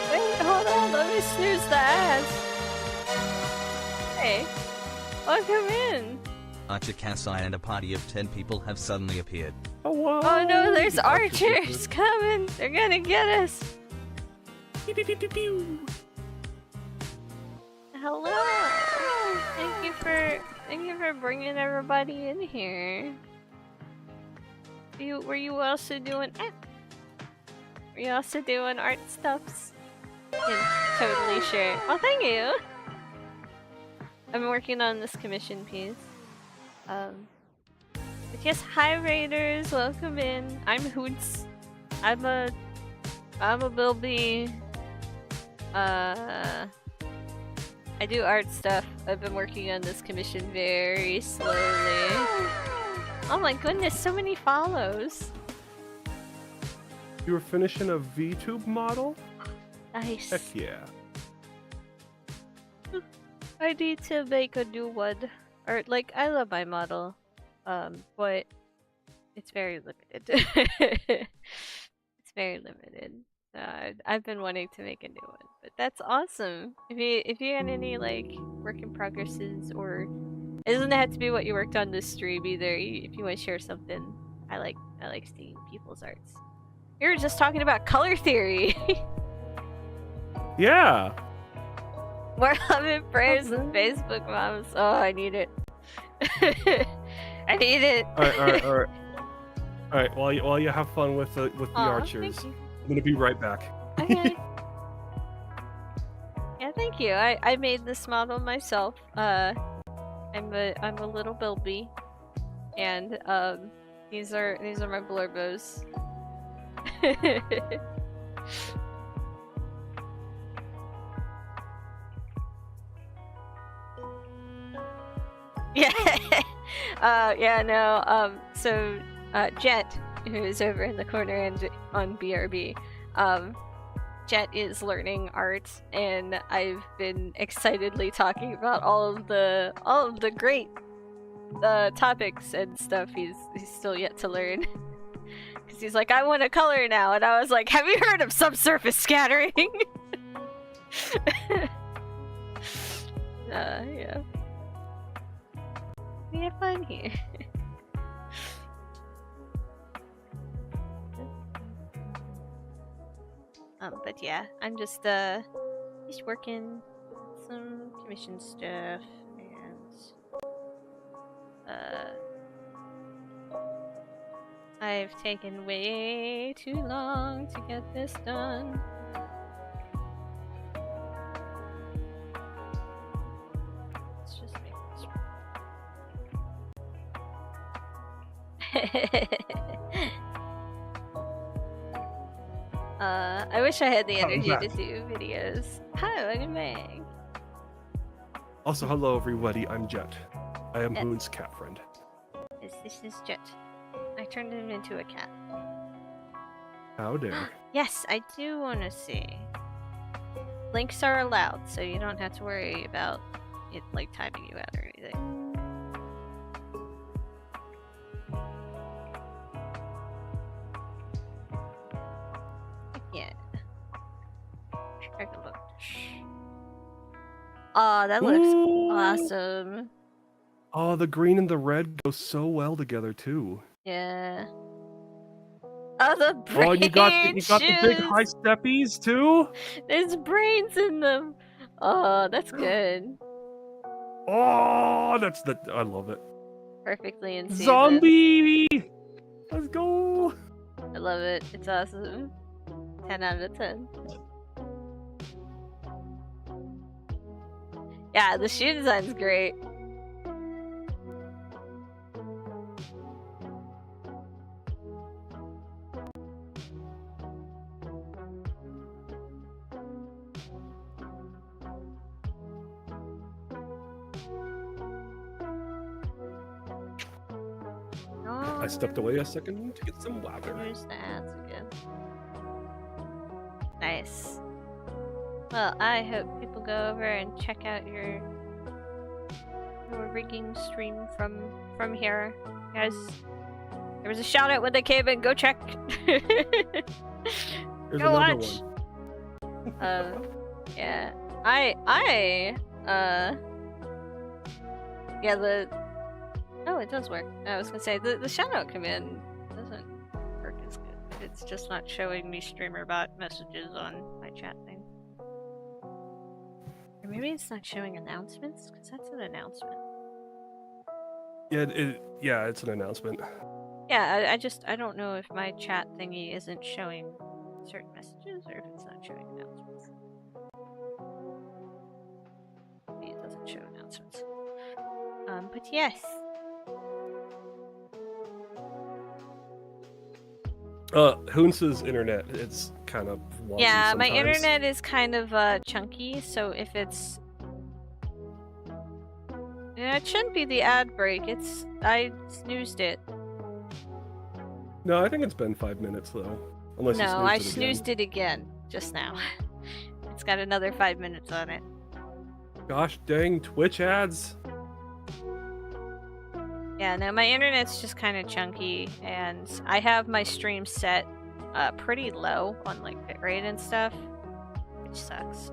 Wait, hold on, let me snooze the ass. Hey, welcome in. Archer Kasai and a party of 10 people have suddenly appeared. Hello! Oh no, there's archers coming! They're gonna get us! Pew, pew, pew, pew, pew. Hello! Thank you for bringing everybody in here. Were you also doing Were you also doing art stuffs? Yeah, totally sure. Oh, thank you! I'm working on this commission piece. But yes, hi Raiders, welcome in. I'm Hoonts. I'm a Bilby. I do art stuff. I've been working on this commission very slowly. Oh my goodness, so many follows. You were finishing a VTube model? Nice. Heck yeah. I need to make a new one. Or, like, I love my model. But it's very limited. It's very limited. I've been wanting to make a new one, but that's awesome. If you got any like work in progresses, or it doesn't have to be what you worked on this stream either. If you want to share something, I like seeing people's arts. You were just talking about color theory. Yeah. More love and prayers than Facebook moms. Oh, I need it. I need it. All right. While you have fun with the Aw, archers, thank you. I'm gonna be right back. Okay. Yeah, thank you. I made this model myself. I'm a little Bilby, and these are my blurbos. Yeah. Yeah, no, so, Jet, who is over in the corner and on BRB, Jet is learning art, and I've been excitedly talking about all of the great, topics and stuff he's still yet to learn. Cause he's like, I want to color now, and I was like, have you heard of subsurface scattering? Yeah. We have fun here. But yeah, I'm just working some commission stuff, and I've taken way too long to get this done. Let's just make this. I wish I had the energy to do videos. Hi, welcome back. Also, hello everybody. I'm Jet. I am Hoon's cat friend. This is Jet. I turned him into a cat. How dare? Yes, I do want to see. Links are allowed, so you don't have to worry about it like timing you out or anything. Yeah. Take a look. Oh, that looks awesome. Oh, the green and the red go so well together too. Yeah. Oh, the brain Oh, and you got the big high steppies too. There's brains in them. Oh, that's good. Oh, I love it. Perfectly in season. Zombie! Let's go! I love it. It's awesome. 10 out of 10. Yeah, the shoe design's great. I stepped away a second to get some water. There's the ads again. Nice. Well, I hope people go over and check out your rigging stream from here. Guys, there was a shout out when they came in. Go check. There's Go another watch. one. Yeah. Yeah, oh, it does work. I was gonna say, the shoutout command doesn't work as good. It's just not showing me streamerbot messages on my chat thing. Or maybe it's not showing announcements, because that's an announcement. Yeah, it's an announcement. Yeah, I don't know if my chat thingy isn't showing certain messages, or if it's not showing announcements. Maybe it doesn't show announcements. But yes. Hoonts' internet, it's kind of wonky Yeah, my sometimes. internet is kind of chunky, so if it's... Yeah, it shouldn't be the ad break, I snoozed it. No, I think it's been 5 minutes though. Unless you No, I snoozed it snoozed again. it again, just now. It's got another 5 minutes on it. Gosh dang, Twitch ads. Yeah, no, my internet's just kind of chunky, and I have my stream set pretty low on like bitrate and stuff, which sucks.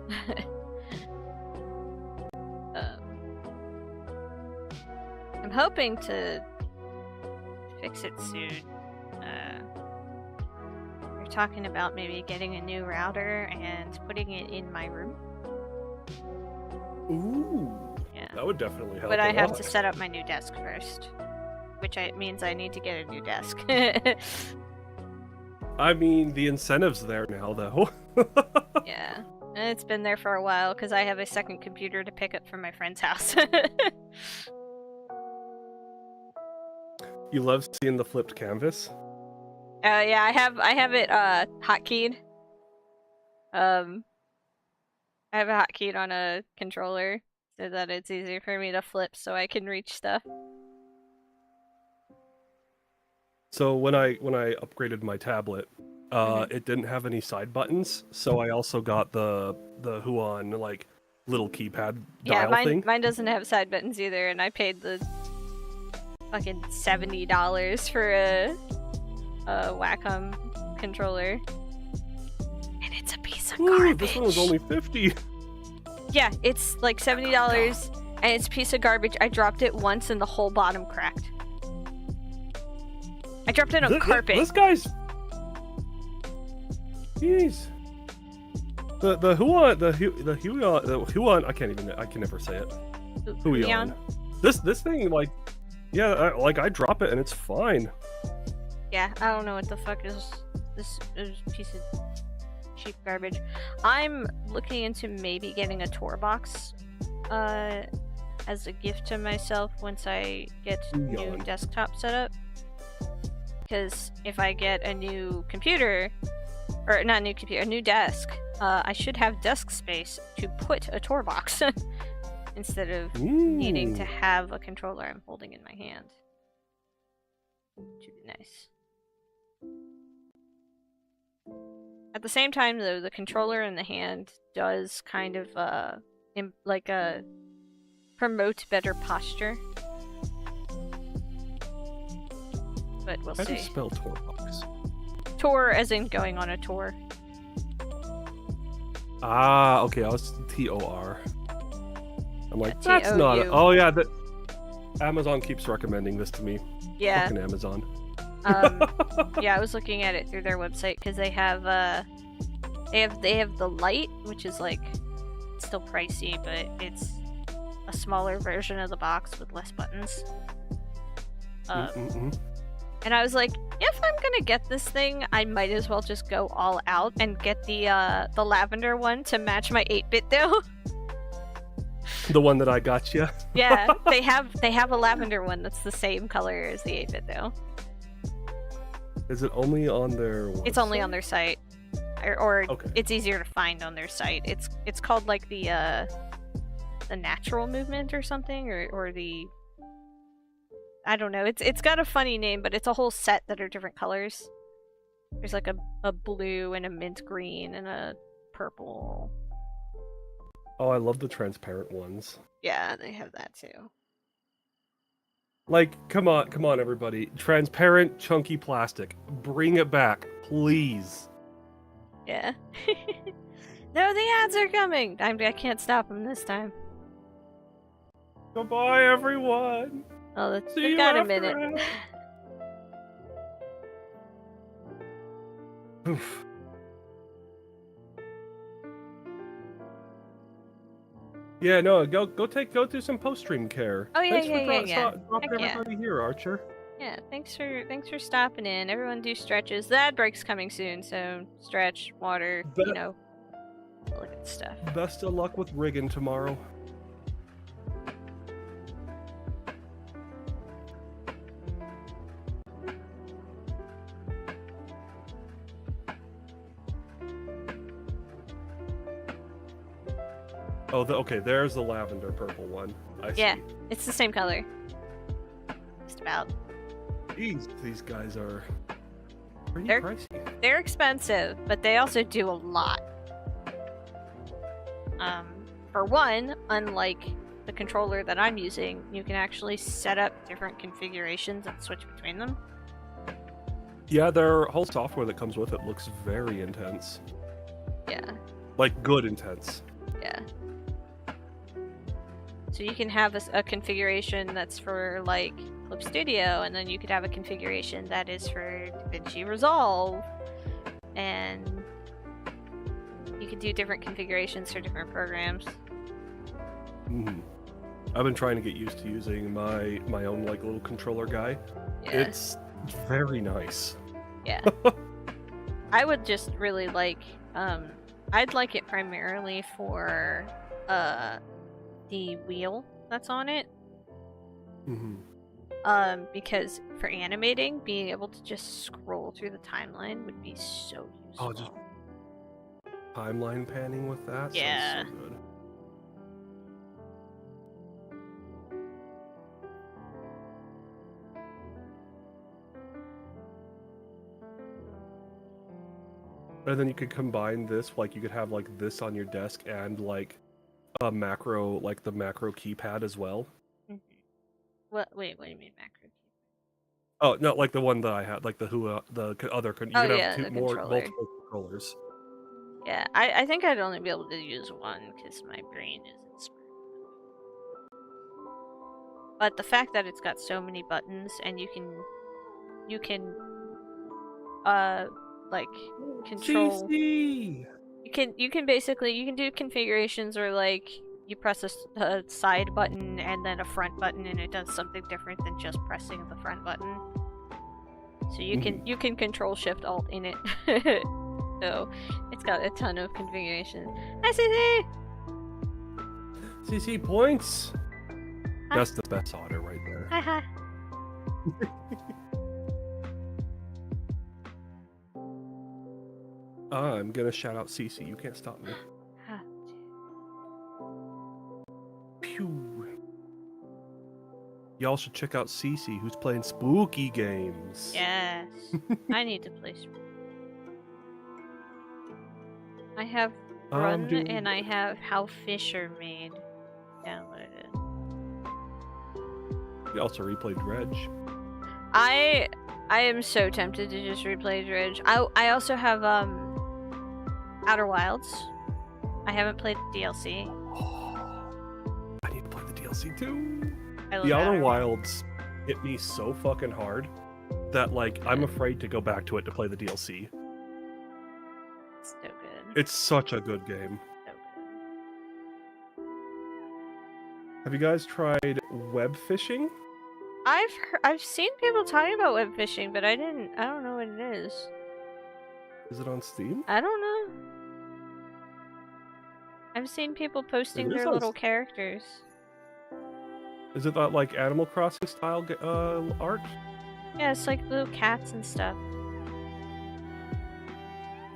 I'm hoping to fix it soon. talking about maybe getting a new router and putting it in my room. Ooh. Yeah. That would definitely help. But I a have lot. to set up my new desk first, which means I need to get a new desk. I mean, the incentive's there now, though. Yeah. And it's been there for a while because I have a second computer to pick up from my friend's house. You love seeing the flipped canvas? Yeah, I have it hotkeyed. I have a hotkeyed on a controller so that it's easier for me to flip so I can reach stuff. So when I upgraded my tablet, it didn't have any side buttons, so I also got the Huon like little keypad Yeah, dial thing. mine doesn't have side buttons either, and I paid the fucking $70 for a Wacom controller. And it's a piece of Ooh, garbage. this one was only 50. Yeah, it's like $70 and it's a piece of garbage. I dropped it once and the whole bottom cracked. I dropped it on carpet. This guy's. Jeez. The Huon. I can never say it. Huion. This thing like, yeah, like I drop it and it's fine. Yeah, I don't know what the fuck is this piece of cheap garbage. I'm looking into maybe getting a tour box as a gift to myself once I get new desktop set up. Because if I get a new computer, or not a new computer, a new desk, I should have desk space to put a tour box instead of needing to have a controller I'm holding in my hand. Which would be nice. At the same time, though, the controller in the hand does kind of promote better posture. But we'll How do see. you spell tour box? Tour as in going on a tour. Ah, okay, I was TOR. I'm like, Yeah, that's not. TOU. Oh yeah, Amazon keeps recommending this to me. Yeah. Fucking Amazon. Yeah, I was looking at it through their website because they have the Lite, which is like still pricey, but it's a smaller version of the box with less buttons. And I was like, if I'm gonna get this thing, I might as well just go all out and get the lavender one to match my 8-bit though. The one that I got you. Yeah, they have a lavender one that's the same color as the 8-bit though. Is it only on their website? It's only on their site, or Okay. it's easier to find on their site. It's called like the natural movement or something, or the, I don't know. It's got a funny name, but it's a whole set that are different colors. There's like a blue and a mint green and a purple. Oh, I love the transparent ones. Yeah, they have that too. Like, come on, everybody. Transparent, chunky plastic. Bring it back, please. Yeah. No, the ads are coming! I can't stop them this time. Goodbye, everyone. Oh, See they've you got a after minute. ads. Oof. Yeah, no, go do some post-stream care. Oh, yeah, Thanks yeah, for yeah, yeah. dropping Heck yeah. everybody here, Archer. Yeah, thanks for stopping in. Everyone do stretches. The ad break's coming soon, so stretch, water, Bet- you know, all that good stuff. Best of luck with rigging tomorrow. Oh, okay, there's the lavender purple one. I Yeah. see. It's the same color. Just about. These guys are pretty They're- pricey. They're expensive, but they also do a lot. For one, unlike the controller that I'm using, you can actually set up different configurations and switch between them. Yeah, their whole software that comes with it looks very intense. Yeah. Like, good intense. Yeah. So you can have a configuration that's for like Clip Studio, and then you could have a configuration that is for DaVinci Resolve, and you can do different configurations for different programs. Mhm. I've been trying to get used to using my own like little controller guy. Yeah. It's very nice. Yeah. I would just really like, I'd like it primarily for, the wheel that's on it. Hmm. Because for animating, being able to just scroll through the timeline would be so useful. Oh, just timeline panning with that Yeah. sounds so good. And then you could combine this, like you could have like this on your desk and like a macro, like the macro keypad as well. Mhm. What? Wait, what do you mean macro? Oh, no, like the one that I had, like the other. You Oh could yeah, have the multiple controller. controllers. Yeah, I think I'd only be able to use one because my brain isn't smart. But the fact that it's got so many buttons and you can like control. CC! You can basically you can do configurations where like you press a side button and then a front button and it does something different than just pressing the front button. So you can control shift alt in it. So it's got a ton of configuration. Hi CC! CC points! Hi. That's the best order right there. Hi hi. I'm gonna shout out CC. You can't stop me. Huh. Pew. Y'all should check out CC, who's playing spooky games. Yes. I need to play Spring. I have Run and I have How Fish Are Made downloaded. You also replayed Dredge. I am so tempted to just replay Dredge. I also have Outer Wilds. I haven't played the DLC. Oh, I need to play the DLC too. I love The Outer Wilds hit me so fucking hard that like I'm afraid to go back to it to play the DLC. It's so good. It's such a good game. So good. Have you guys tried web fishing? I've seen people talking about web fishing, but I don't know what it is. Is it on Steam? I don't know. I've seen people posting It is their on little characters. Is it that like Animal Crossing style art? Yeah, it's like little cats and stuff.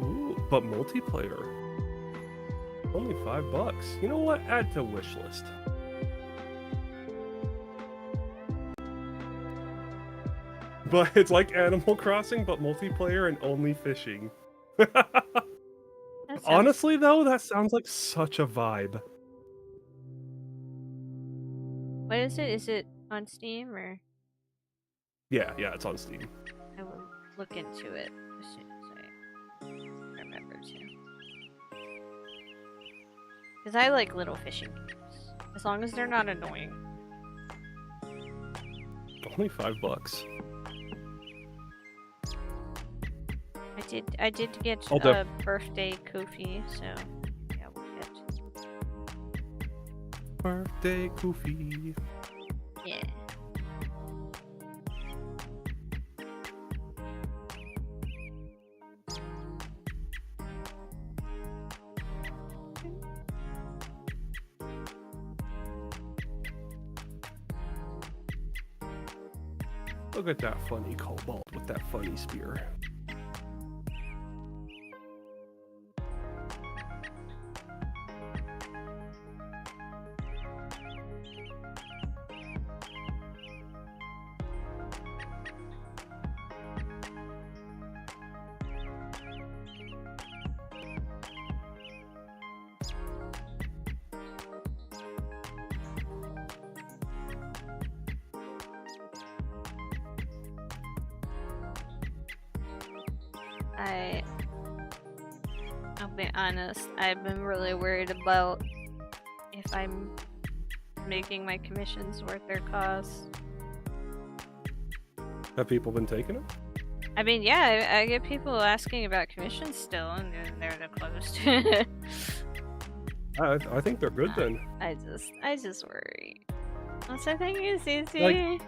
Ooh, but multiplayer. Only $5. You know what? Add to wish list. But it's like Animal Crossing, but multiplayer and only fishing. That sounds... Honestly, though, that sounds like such a vibe. What is it? Is it on Steam or? Yeah, it's on Steam. I will look into it as soon as I remember to. Because I like little fishing games, as long as they're not annoying. Only $5. I did get I'll a birthday kofi, so yeah, we'll get. Birthday kofi. Yeah. Look at that funny kobold with that funny spear. I'll be honest, I've been really worried about if I'm making my commissions worth their cost. Have people been taking it? I mean, yeah, I get people asking about commissions still, and they're closed. I think they're good then. I just worry. What's the thing is easy? Like-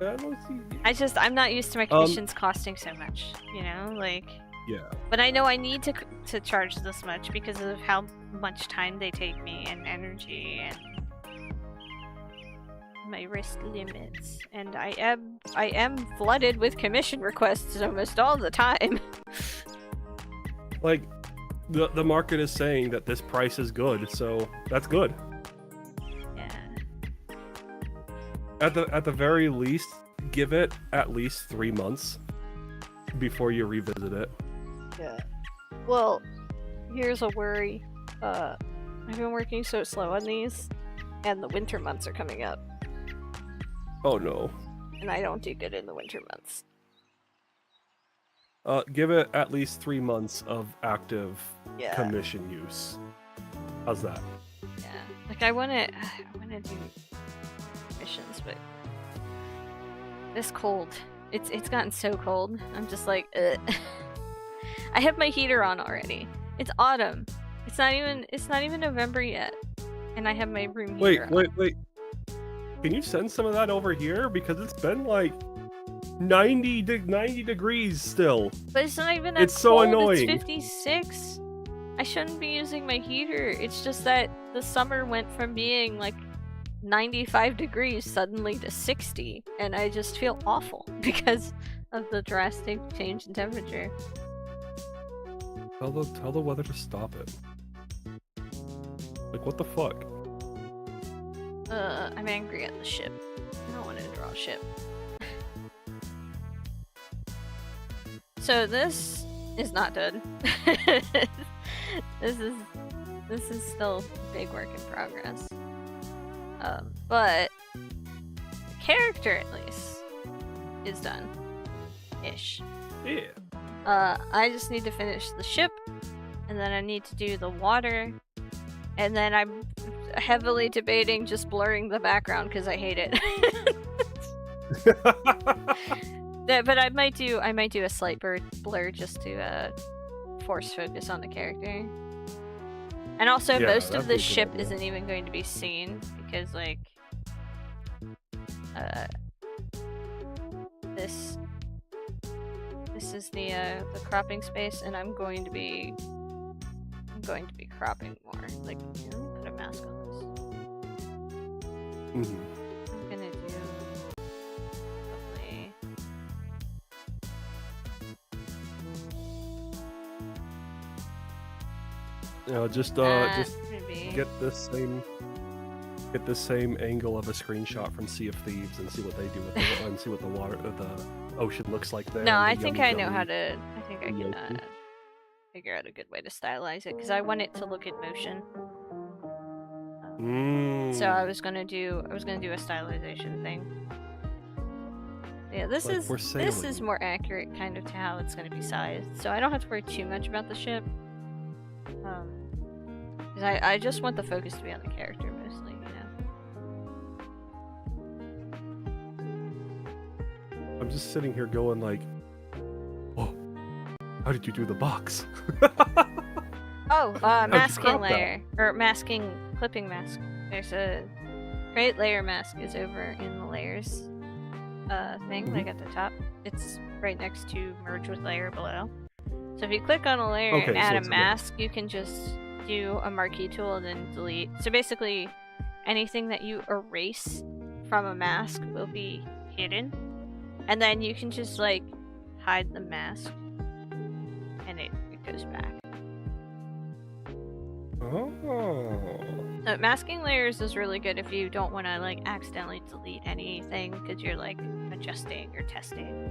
I'm not used to my commissions costing so much, you know, like. Yeah. But I know I need to charge this much because of how much time they take me and energy and my risk limits, and I am flooded with commission requests almost all the time. Like, the market is saying that this price is good, so that's good. Yeah. At the very least, give it at least 3 months before you revisit it. Yeah. Well, here's a worry. I've been working so slow on these, and the winter months are coming up, Oh no. and I don't do good in the winter months. Give it at least 3 months of active Yeah. commission use. How's that? Yeah. Like I wanna do missions, but this cold. It's gotten so cold. I'm just like, ugh. I have my heater on already. It's autumn. It's not even November yet, and I have my room heater on. Wait. Can you send some of that over here? Because it's been like 90 degrees still. But it's not even that It's so cold. annoying. It's 56. I shouldn't be using my heater. It's just that the summer went from being like 95 degrees suddenly to 60, and I just feel awful because of the drastic change in temperature. Tell the weather to stop it. Like, what the fuck? I'm angry at the ship. I don't want to draw a ship. So this is not done. This is still big work in progress. But the character at least is done. Ish. Yeah. I just need to finish the ship, and then I need to do the water, and then I'm heavily debating just blurring the background because I hate it. But I might do a slight blur just to force focus on the character. And also, Yeah, most that'd of be a the good ship idea. isn't even going to be seen because, like, this is the cropping space, and I'm going to be cropping more. Like, you know, put a mask on this. Mhm. I'm gonna do probably. You know, just Maybe. get this same angle of a screenshot from Sea of Thieves and see what they do with it, and see what the ocean looks like there. No, and I the think yummy I know how gummy. to. I think I can Yoshi. figure out a good way to stylize it because I want it to look in motion. So I was gonna do a stylization thing. Yeah, this Like is we're this is sailing. more accurate kind of to how it's gonna be sized. So I don't have to worry too much about the ship. 'Cause I just want the focus to be on the character mostly, you know. I'm just sitting here going like, oh, how did you do the box? Oh, How'd you masking crop that? layer or clipping mask. There's a create layer mask is over in the layers thing, like at the top. It's right next to merge with layer below. So if you click on a layer Okay, and add so a it's mask, you can just do a marquee tool and then delete. So basically, anything that you erase from a mask will be hidden, and then you can just like hide the mask, and it goes back. Oh. Masking layers is really good if you don't want to like accidentally delete anything because you're like adjusting or testing.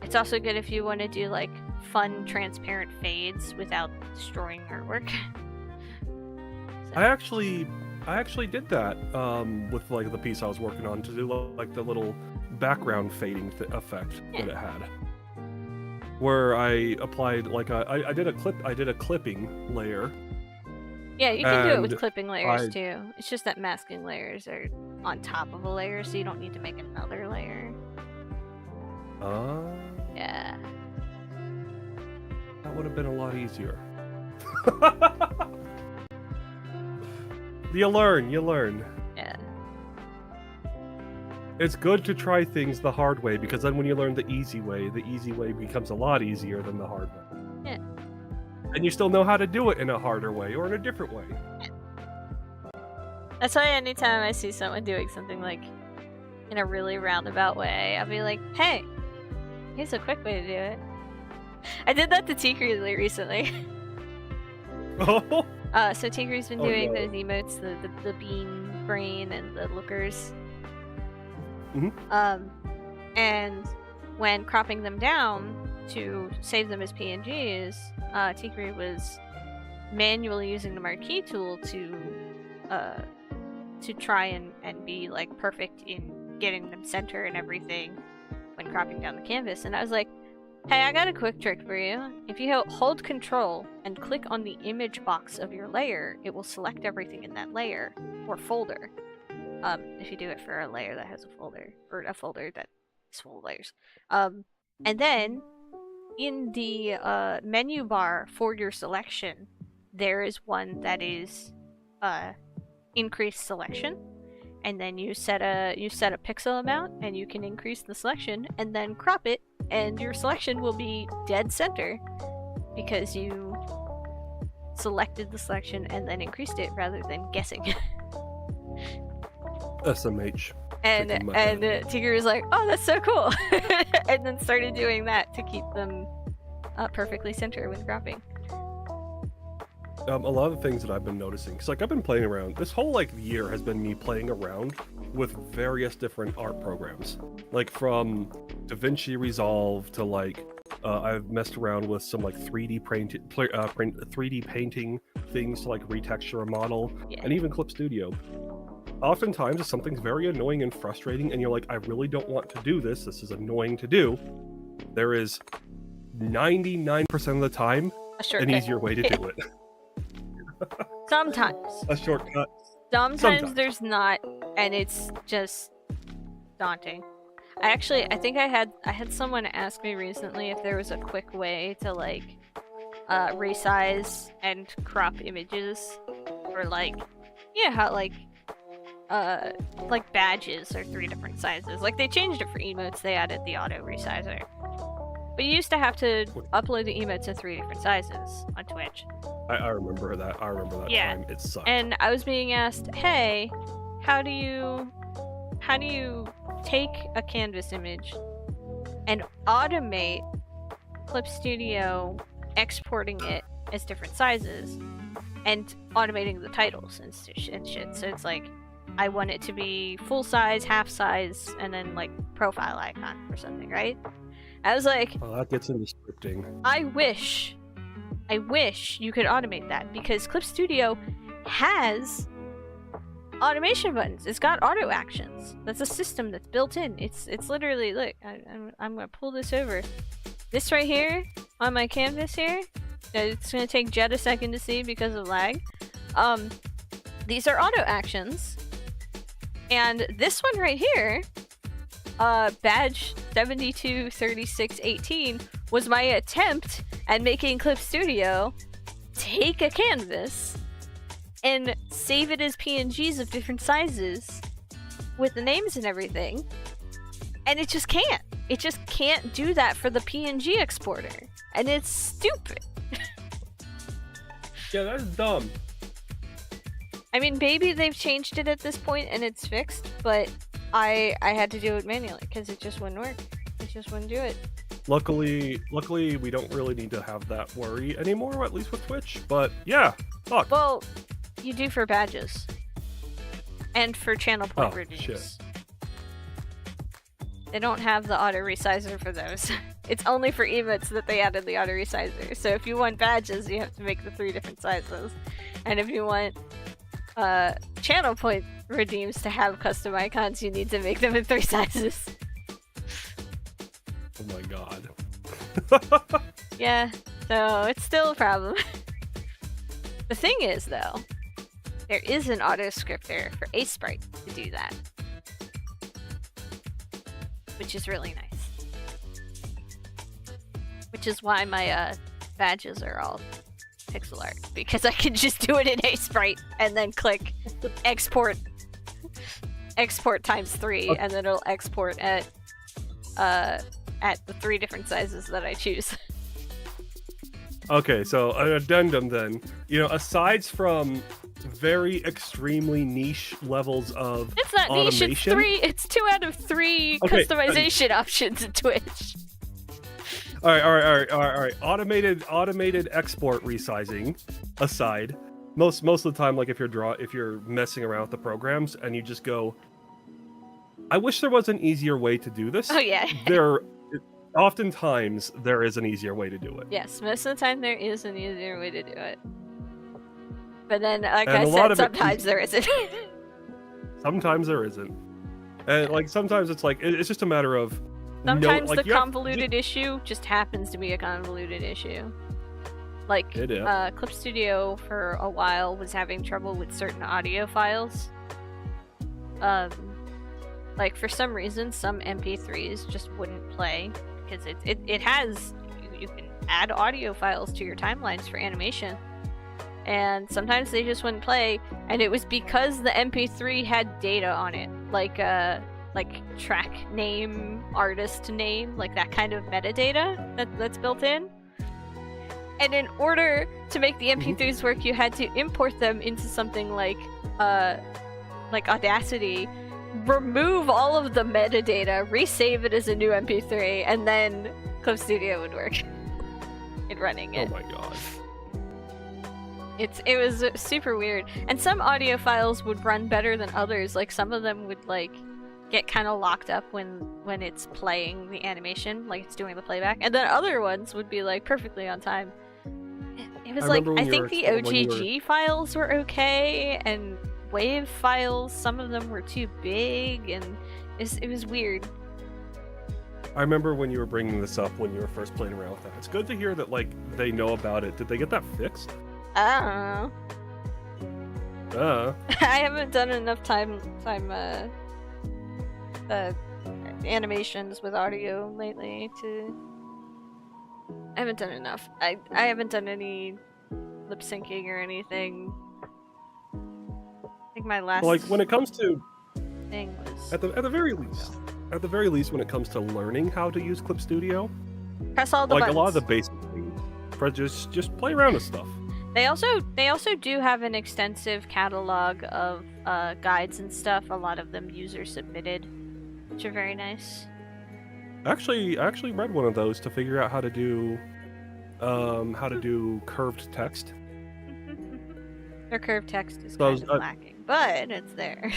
It's also good if you want to do like fun transparent fades without destroying artwork. I actually did that with like the piece I was working on to do like the little background fading effect that it had, where I applied like I did a clipping layer. Yeah, you can do it with And clipping layers I- too. It's just that masking layers are on top of a layer, so you don't need to make another layer. Yeah. That would have been a lot easier. You learn. Yeah. It's good to try things the hard way, because then when you learn the easy way becomes a lot easier than the hard way. Yeah. And you still know how to do it in a harder way or in a different way. That's why anytime I see someone doing something like in a really roundabout way, I'll be like, hey, here's a quick way to do it. I did that to Tikri recently. Oh, So Tikri's been Oh, doing no. those emotes, the bean brain and the lookers. Mhm. And when cropping them down to save them as PNGs, Tikri was manually using the marquee tool to try and be like perfect in getting them center and everything when cropping down the canvas. And I was like, hey, I got a quick trick for you. If you hold control and click on the image box of your layer, it will select everything in that layer or folder. If you do it for a layer that has a folder, or a folder that is full of layers. And then in the menu bar for your selection, there is one that is increased selection, and then you set a pixel amount, and you can increase the selection, and then crop it, and your selection will be dead center because you selected the selection and then increased it rather than guessing. SMH. and Kicking my Tigger was like, "Oh, that's so cool," and then started doing that to keep them perfectly center when cropping. A lot of the things that I've been noticing, because like I've been playing around, this whole like year has been me playing around with various different art programs, like from DaVinci Resolve to like I've messed around with some like 3D painting things to like retexture a model, Yeah. and even Clip Studio. Oftentimes, if something's very annoying and frustrating, and you're like, I really don't want to do this. This is annoying to do. There is 99% of the time A shortcut. an easier way to do it. Sometimes. A shortcut. Sometimes there's not, and it's just daunting. I think I had someone ask me recently if there was a quick way to like resize and crop images, or like, yeah, how like badges are 3 different sizes. Like they changed it for emotes, they added the auto resizer. But you used to have to upload the emotes in 3 different sizes on Twitch. I remember that. I remember that Yeah. time. It sucked. And I was being asked, hey, how do you take a canvas image and automate Clip Studio exporting it as different sizes and automating the titles and shit. So it's like, I want it to be full size, half size, and then like profile icon or something, right? I was like, Oh, that gets into scripting. I wish you could automate that, because Clip Studio has automation buttons. It's got auto actions. That's a system that's built in. It's literally, look, I'm gonna pull this over. This right here on my canvas here, it's gonna take Jet a second to see because of lag. These are auto actions, and this one right here, badge 723618, was my attempt at making Clip Studio take a canvas and save it as PNGs of different sizes with the names and everything, and it just can't. It just can't do that for the PNG exporter, and it's stupid. Yeah, that's dumb. I mean, maybe they've changed it at this point and it's fixed, but I had to do it manually because it just wouldn't work. It just wouldn't do it. Luckily, we don't really need to have that worry anymore, at least with Twitch. But yeah, fuck. Well, you do for badges. And for channel point reduce. Shit. They don't have the auto resizer for those. It's only for emotes that they added the auto resizer. So if you want badges, you have to make the 3 different sizes. And if you want channel point redeems to have custom icons, you need to make them in 3 sizes. Oh my god. Yeah, so it's still a problem. The thing is, though, there is an auto scripter for Sprite to do that, which is really nice. Which is why my badges are all pixel art, because I can just do it in Sprite and then click export times 3, Okay. and then it'll export at the 3 different sizes that I choose. Okay, so an addendum then. Aside from very extremely niche levels of It's not niche, it's automation. 3. It's 2 out of 3 Okay, customization options in Twitch. All right. Automated export resizing aside, most of the time, like if you're messing around with the programs and you just go, I wish there was an easier way to do this. Oh yeah. Oftentimes there is an easier way to do it. Yes, most of the time there is an easier way to do it. But then, like And I a lot said, of it sometimes there isn't. Sometimes there isn't, and like sometimes it's like it's just a matter of. Sometimes like, the you have- convoluted issue just happens to be a convoluted issue. Like, It is. Clip Studio for a while was having trouble with certain audio files. Like for some reason, some MP3s just wouldn't play because it has you can add audio files to your timelines for animation, and sometimes they just wouldn't play, and it was because the MP3 had data on it, like track name, artist name, like that kind of metadata that's built in. And in order to make the MP3s work, you had to import them into something like Audacity, remove all of the metadata, resave it as a new MP3, and then Clip Studio would work in running it. Oh my god. It was super weird. And some audio files would run better than others. Like some of them would get kind of locked up when it's playing the animation, like it's doing the playback, and then other ones would be like perfectly on time. It was like I think the OGG files were okay, and WAV files, some of them were too big, and it was weird. I remember when you were bringing this up when you were first playing around with that. It's good to hear that they know about it. Did they get that fixed? I don't know. I haven't done enough time animations with audio lately to. I haven't done enough. I haven't done any lip syncing or anything. I think my last When it comes to thing was at the very least when it comes to learning how to use Clip Studio, press all the like buttons. a lot of the basic things, just play around with stuff. They also do have an extensive catalog of guides and stuff. A lot of them user submitted, which are very nice. I actually read one of those to figure out how to do curved text. Their curved text is So I kind was- of lacking, but it's there.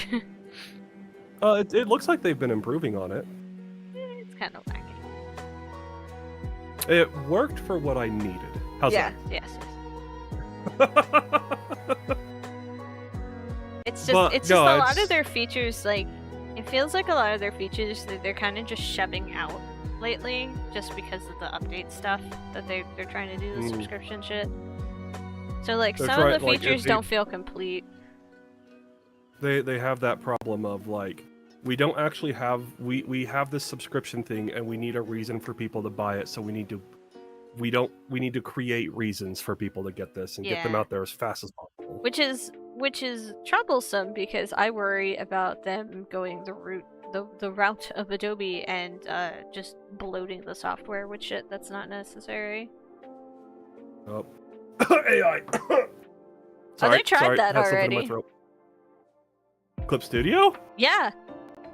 It looks like they've been improving on it. It's kind of lacking. It worked for what I needed. How's Yes. that? It's But, just no, a lot it's- of their features, like, it feels like a lot of their features that they're kind of just shoving out lately, just because of the update stuff that they're trying to do, the subscription shit. So like They're some trying- of the like, features they- don't feel complete. They have that problem of we don't actually have we have this subscription thing and we need a reason for people to buy it, so we need to create reasons for people to get this and get them Yeah. out there as fast as possible. Which is troublesome because I worry about them going the route of Adobe and just bloating the software with shit that's not necessary. Oh. AI. They tried that had something in my already. throat. Clip Studio? Yeah.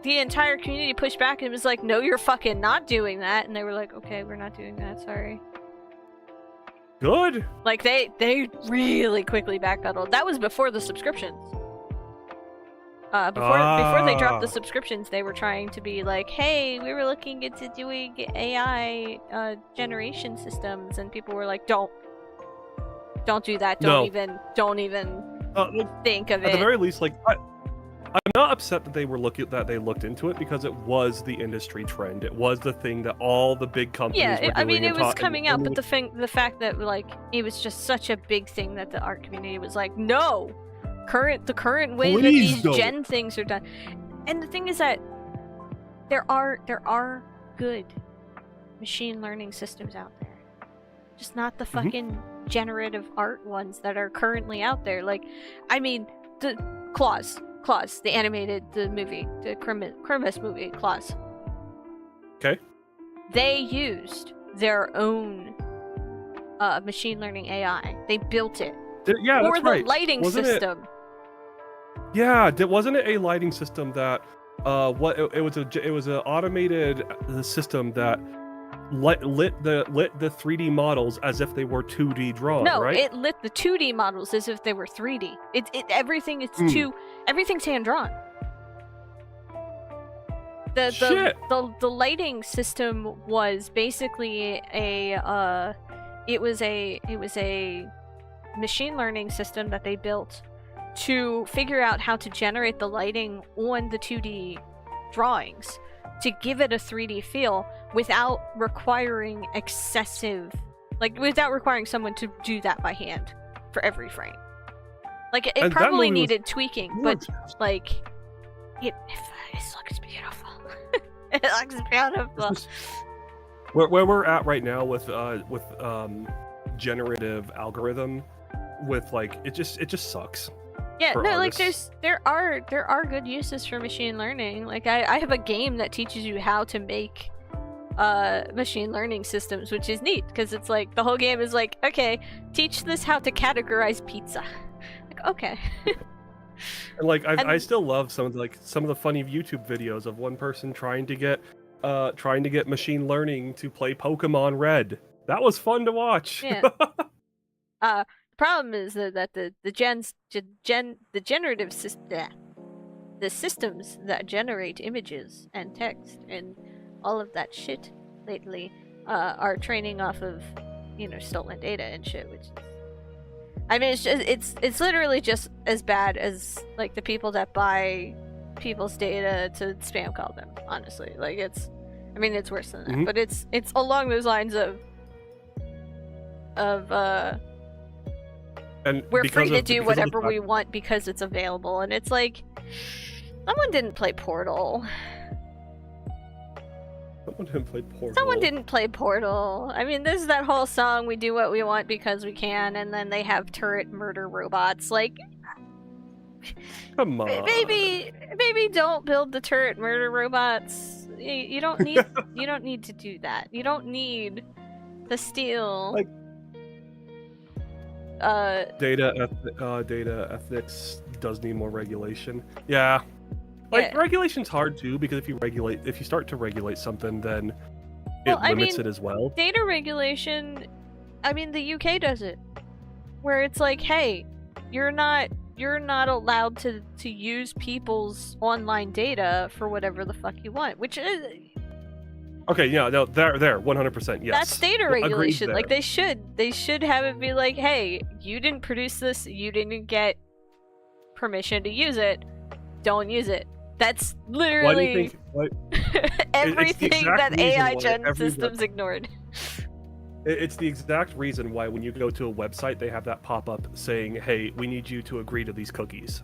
The entire community pushed back and was like, no, you're fucking not doing that. And they were like, okay, we're not doing that, sorry. Good. Like, they really quickly backpedaled. That was before the subscriptions. Before they dropped the subscriptions, they were trying to be like, hey, we were looking into doing AI generation systems, and people were like, don't do that. Don't even think of it. At the very least, I'm not upset that they looked into it because it was the industry trend. It was the thing that all the big companies were doing. I mean, it and was coming out, but the fact that it was just such a big thing that the art community was like, no, the current way that Please these don't. gen things are done. And the thing is that there are good machine learning systems out there. just not the fucking generative art ones that are currently out there. Like, I mean, the Claws, the animated, the movie, the Christmas movie, Claws. Okay. They used their own machine learning AI. They built it. Yeah, or that's the right. lighting system. Wasn't it a lighting system that it was an automated system that lit the 3D models as if they were 2D drawn, No, right? it lit the 2D models as if they were 3D. Everything is everything's hand drawn. The lighting system was basically a machine learning system that they built to figure out how to generate the lighting on the 2D drawings to give it a 3D feel without requiring without requiring someone to do that by hand for every frame. Like, it probably needed tweaking, but like it looks beautiful. It looks beautiful. Where we're at right now with generative algorithm, with like it just sucks. Yeah, no, artists. like there are good uses for machine learning. Like I have a game that teaches you how to make machine learning systems, which is neat because it's like the whole game is like, okay, teach this how to categorize pizza. Like, okay. And like I still love some of the funny YouTube videos of one person trying to get machine learning to play Pokemon Red. That was fun to watch. Yeah. The problem is that the generative system, the systems that generate images and text and all of that shit lately are training off of, stolen data and shit, which is, I mean, it's literally just as bad as like the people that buy people's data to spam call them, honestly. Like, it's worse than that, but it's along those lines of and we're free to do whatever we want because it's available. And it's like, someone didn't play Portal. Someone didn't play Portal. I mean, there's that whole song, we do what we want because we can, and then they have turret murder robots. Like, come on, maybe don't build the turret murder robots. You don't need you don't need to do that. You don't need to steal. Like, data ethics does need more regulation. Yeah. Like, regulation's hard too, because if you start to regulate something, then it limits it as well. Data regulation, I mean, the UK does it, where it's like, hey, you're not allowed to use people's online data for whatever the fuck you want, which is okay. Yeah, no, there, 100%. Yes, that's data regulation. Like, they should have it be like, hey, you didn't produce this, you didn't get permission to use it, don't use it. That's literally everything that AI gen systems ignored. It's the exact reason why when you go to a website, they have that pop-up saying, hey, we need you to agree to these cookies.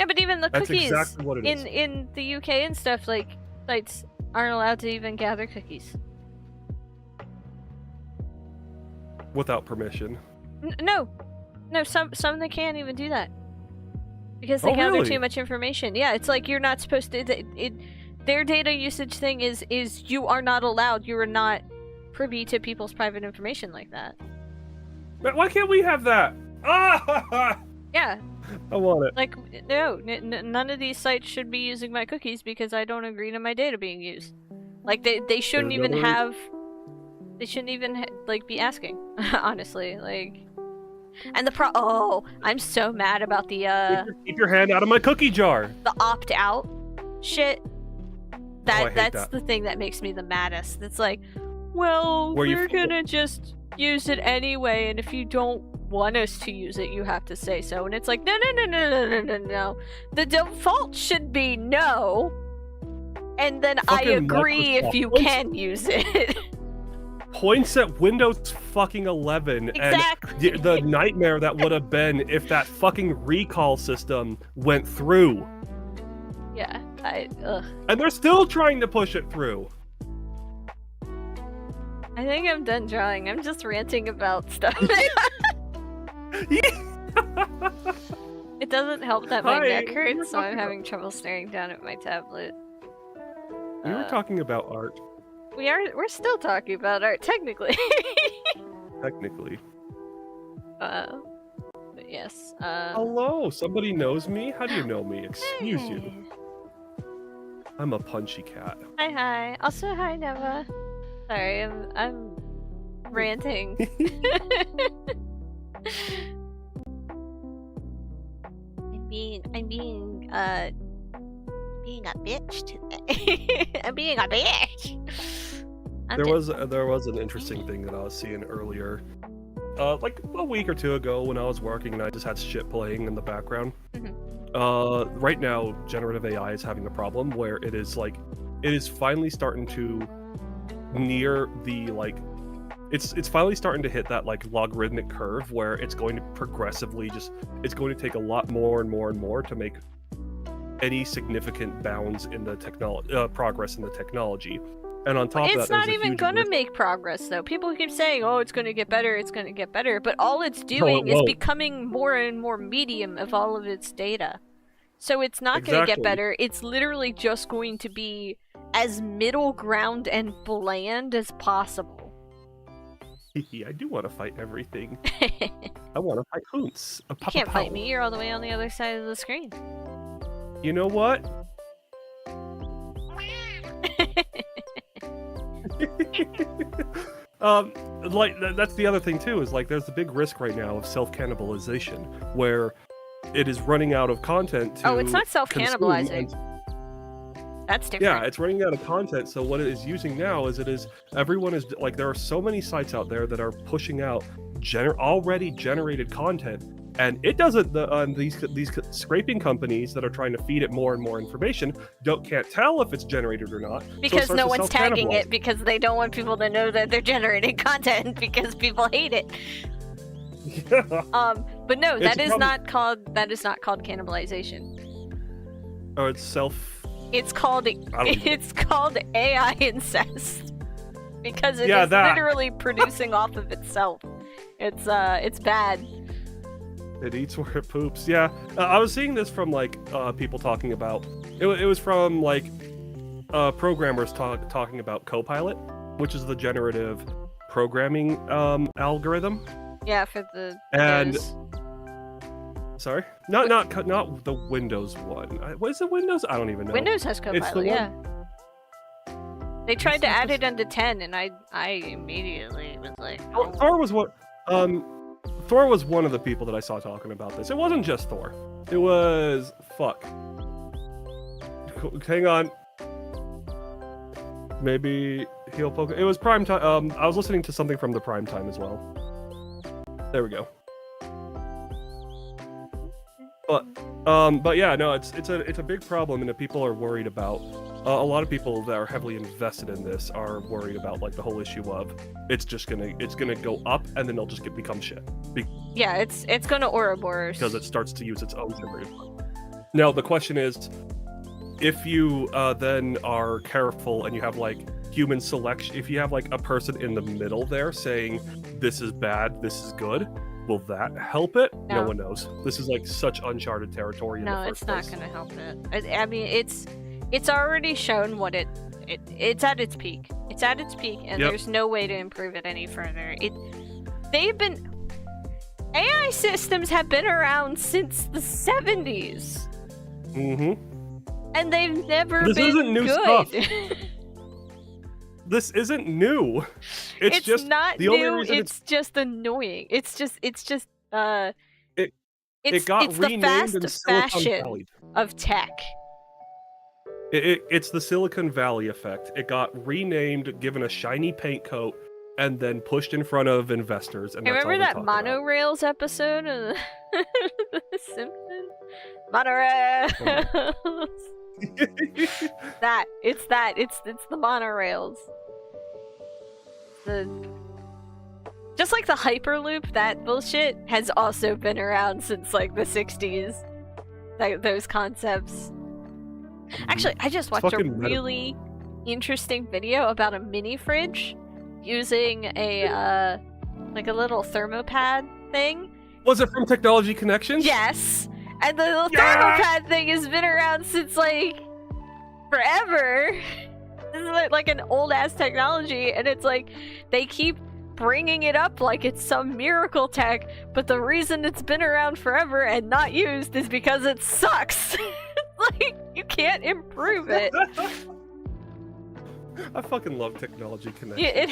Yeah, but even the cookies exactly what it is. in the UK and stuff, like, sites aren't allowed to even gather cookies. Without permission. No, some they can't even do that. Because they gather too much information. Yeah, it's like you're not supposed to. Their data usage thing is you are not allowed. You are not privy to people's private information like that. But why can't we have that? Yeah. I want it. Like, no, none of these sites should be using my cookies because I don't agree to my data being used. Like, they shouldn't even have. They shouldn't even like be asking. Honestly, like. And I'm so mad about the keep your hand out of my cookie jar. The opt-out shit. That's that. The thing that makes me the maddest. It's like, well, we're gonna just use it anyway, and if you don't want us to use it, you have to say so. And it's like, no. The default should be no, and then I agree if you can use it. Points at Windows fucking 11 exactly. And the nightmare that would have been if that fucking recall system went through. Yeah, And they're still trying to push it through. I think I'm done drawing. I'm just ranting about stuff. It doesn't help that my Hi, neck we were hurts, so I'm talking having trouble staring down at my tablet. We were talking about art, We're still talking about art, technically. technically. But yes. Hello, somebody knows me? How do you know me? Excuse you. I'm a punchy cat. Hi. Also, hi, Neva. Sorry, I'm ranting. I'm being a bitch today. I'm being a bitch. There was an interesting thing that I was seeing earlier, like a week or two ago when I was working and I just had shit playing in the background. Right now, generative AI is having a problem where it is finally starting to near the it's finally starting to hit that like logarithmic curve where it's going to progressively it's going to take a lot more and more and more to make any significant bounds in the progress in the technology. And on top of that, it's not even gonna make progress though. People keep saying, "Oh, it's gonna get better. It's gonna get better," but all it's doing is becoming more and more medium of all of its data. So it's not gonna get better. It's literally just going to be as middle ground and bland as possible. I do want to fight everything. I want to fight Hoonts. You can't fight me. You're all the way on the other side of the screen. You know what? That's the other thing too, is like there's the big risk right now of self-cannibalization where it is running out of content to it's not self-cannibalizing. That's different. Yeah, it's running out of content, so what it is using now is everyone is like, there are so many sites out there that are pushing out already generated content, and it doesn't, these scraping companies that are trying to feed it more and more information can't tell if it's generated or not. Because no one's tagging it, because they don't want people to know that they're generating content, because people hate it. Yeah. But no, that is not called cannibalization. Or it's called AI incest. Because it is literally producing off of itself. It's bad. It eats where it poops. Yeah, I was seeing this from like people talking about. It was from like programmers talking about Copilot, which is the generative programming algorithm. Yeah, for the Windows. Sorry, not the Windows one. What is it? Windows? I don't even know. Windows has Copilot. Yeah. They tried to add it into 10, and I immediately was like, oh. Thor was one of the people that I saw talking about this. It wasn't just Thor. It was hang on. Maybe he'll poke. It was prime time. I was listening to something from the prime time as well. There we go. But yeah, no, it's a big problem, and that people are worried about. A lot of people that are heavily invested in this are worried about like the whole issue of it's gonna go up and then it'll just become shit. Yeah, it's gonna Ouroboros because it starts to use its own generative. Now the question is, if you then are careful and you have like human selection, if you have like a person in the middle there saying this is bad, this is good, will that help it? No one knows. This is like such uncharted territory in the first place. No, it's not gonna help it. I mean, it's already shown what it's at its peak. It's at its peak, and there's no way to improve it any further. AI systems have been around since the 70s. And they've never been isn't new good. Stuff. This isn't new. It's just not the new. Only reason it's just annoying. It's the renamed in fast fashion Valley. Of tech. It's the Silicon Valley effect. It got renamed, given a shiny paint coat, and then pushed in front of investors. And remember that monorails episode of The Simpsons? Monorails. It's the monorails. Just like the Hyperloop, that bullshit has also been around since like the 60s. Those concepts. Actually, I just watched a really interesting video about a mini fridge using a like a little thermopad thing. Was it from Technology Connections? Yes, and the little Yeah! thermopad thing has been around since like forever. This is like an old ass technology, and it's like they keep bringing it up like it's some miracle tech, but the reason it's been around forever and not used is because it sucks. Like, you can't improve it. I fucking love Technology Connections. Yeah, it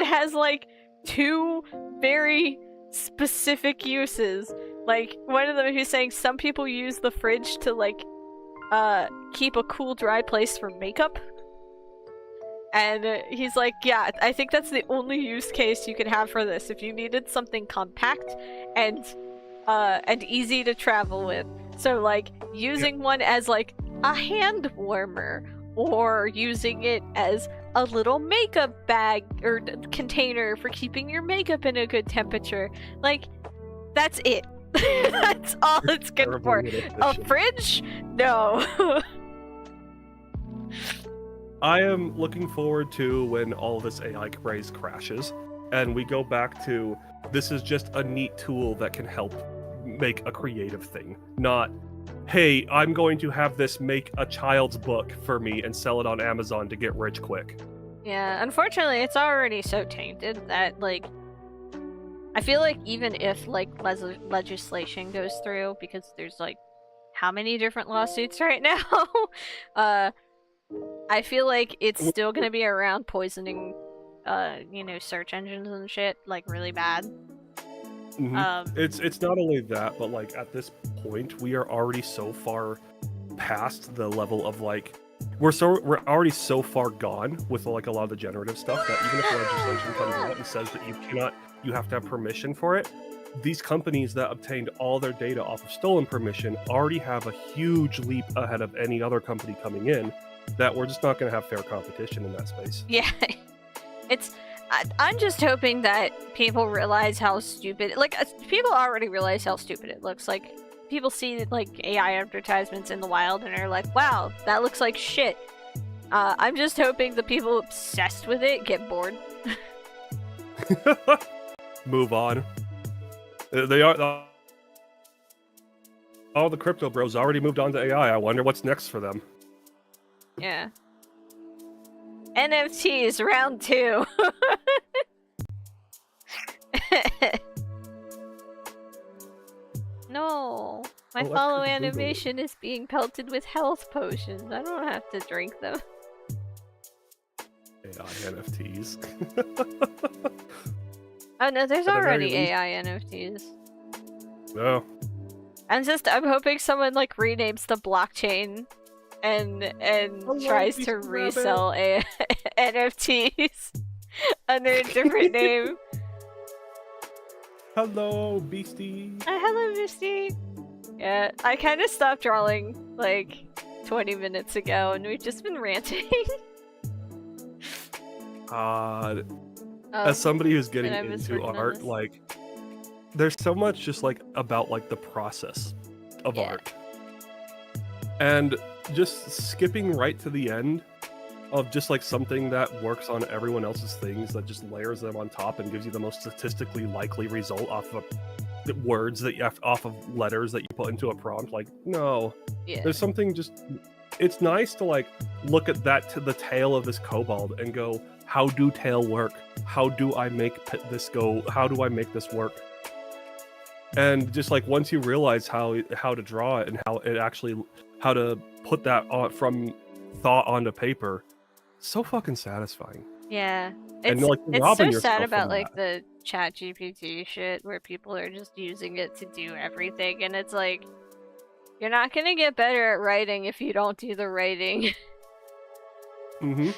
has like two very specific uses. Like, one of them, he's saying some people use the fridge to like keep a cool, dry place for makeup. And he's like, yeah, I think that's the only use case you can have for this. If you needed something compact and easy to travel with. So like using one as like a hand warmer, or using it as a little makeup bag or container for keeping your makeup in a good temperature. Like, that's it. That's all it's good for. A fridge? No. I am looking forward to when all this AI craze crashes, and we go back to this is just a neat tool that can help make a creative thing. Not, hey, I'm going to have this make a child's book for me and sell it on Amazon to get rich quick. Yeah, unfortunately, it's already so tainted that, like, I feel like even if, like, legislation goes through, because there's, like, how many different lawsuits right now? I feel like it's still gonna be around poisoning, search engines and shit, like, really bad. Mm-hmm. It's not only that, but, like, at this point, we are already so far past the level of, like, we're already so far gone with, like, a lot of the generative stuff that even if legislation comes out and says that you have to have permission for it, these companies that obtained all their data off of stolen permission already have a huge leap ahead of any other company coming in, that we're just not going to have fair competition in that space. Yeah. I'm just hoping that people realize how stupid, like, people already realize how stupid it looks. Like, people see, like, AI advertisements in the wild and are like, wow, that looks like shit. I'm just hoping the people obsessed with it get bored. Move on. They are... all the crypto bros already moved on to AI. I wonder what's next for them. Yeah. NFTs, round 2. No. My follow animation is being pelted with health potions. I don't have to drink them. AI NFTs. Oh no, there's already AI NFTs. No. I'm hoping someone like renames the blockchain and tries to resell NFTs under a different name. Hello, Beastie. Hello, Beastie. Yeah, I kind of stopped drawing like 20 minutes ago, and we've just been ranting. As somebody who's getting into art, like, there's so much just like about like the process of art, and just skipping right to the end of just like something that works on everyone else's things, that just layers them on top and gives you the most statistically likely result off of words that you have, off of letters that you put into a prompt. Like, no, there's something just, it's nice to like look at that, to the tail of this kobold and go, how do tail work? How do I make this go? How do I make this work? And just like once you realize how to draw it and how to put that on, from thought onto paper, so fucking satisfying. Yeah, and like it's so sad about like the ChatGPT shit where people are just using it to do everything, and it's like, you're not gonna get better at writing if you don't do the writing. Mm-hmm.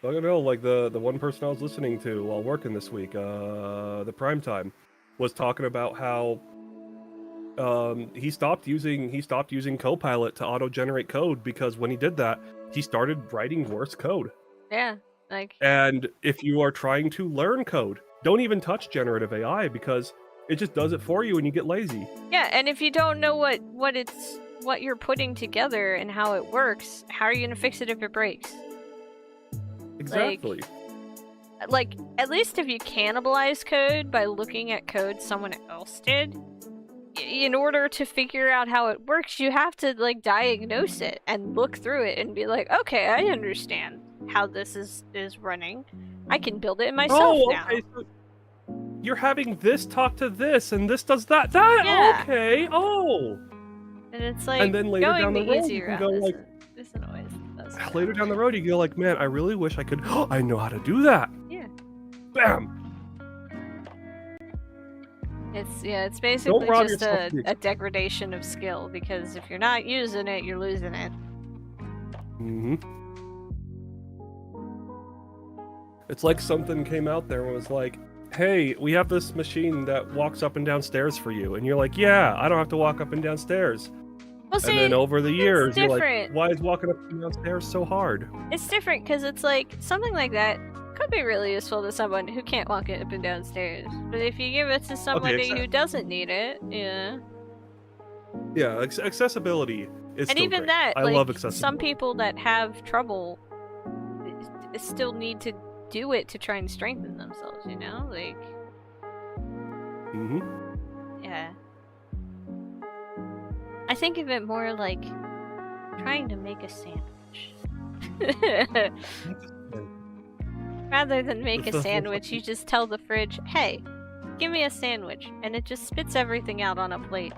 I don't know, like the one person I was listening to while working this week, the Primetime, was talking about how he stopped using Copilot to auto-generate code because when he did that, he started writing worse code. Yeah, like. And if you are trying to learn code, don't even touch generative AI because it just does it for you and you get lazy. Yeah, and if you don't know what you're putting together and how it works, how are you gonna fix it if it breaks? Exactly. Like, at least if you cannibalize code by looking at code someone else did, in order to figure out how it works, you have to, like, diagnose it and look through it and be like, okay, I understand how this is running. I can build it myself now. Okay, so you're having this talk to this, and this does that. Yeah. Okay, oh! And it's like, And then later going down the the road, easy you can route go, like... isn't always the best. Later down the road, you go like, man, I really wish I could... I know how to do that! Yeah. Bam! It's basically rob just yourself to the a degradation of skill, because if you're not using it, you're losing it. Mm-hmm. It's like something came out there and was like, hey, we have this machine that walks up and down stairs for you. And you're like, yeah, I don't have to walk up and down stairs. Well, see, And then over the years, you're like, different. why is walking up and down stairs so hard? It's different because it's like something like that could be really useful to someone who can't walk it up and down stairs. But if you give it to somebody who doesn't need it, yeah. Yeah, accessibility is And still even great. that, I like, love accessibility. some people that have trouble still need to do it to try and strengthen themselves, you know? Like, Mm-hmm. yeah. I think of it more like trying to make a sandwich. Rather than make a sandwich, you just tell the fridge, hey, give me a sandwich, and it just spits everything out on a plate.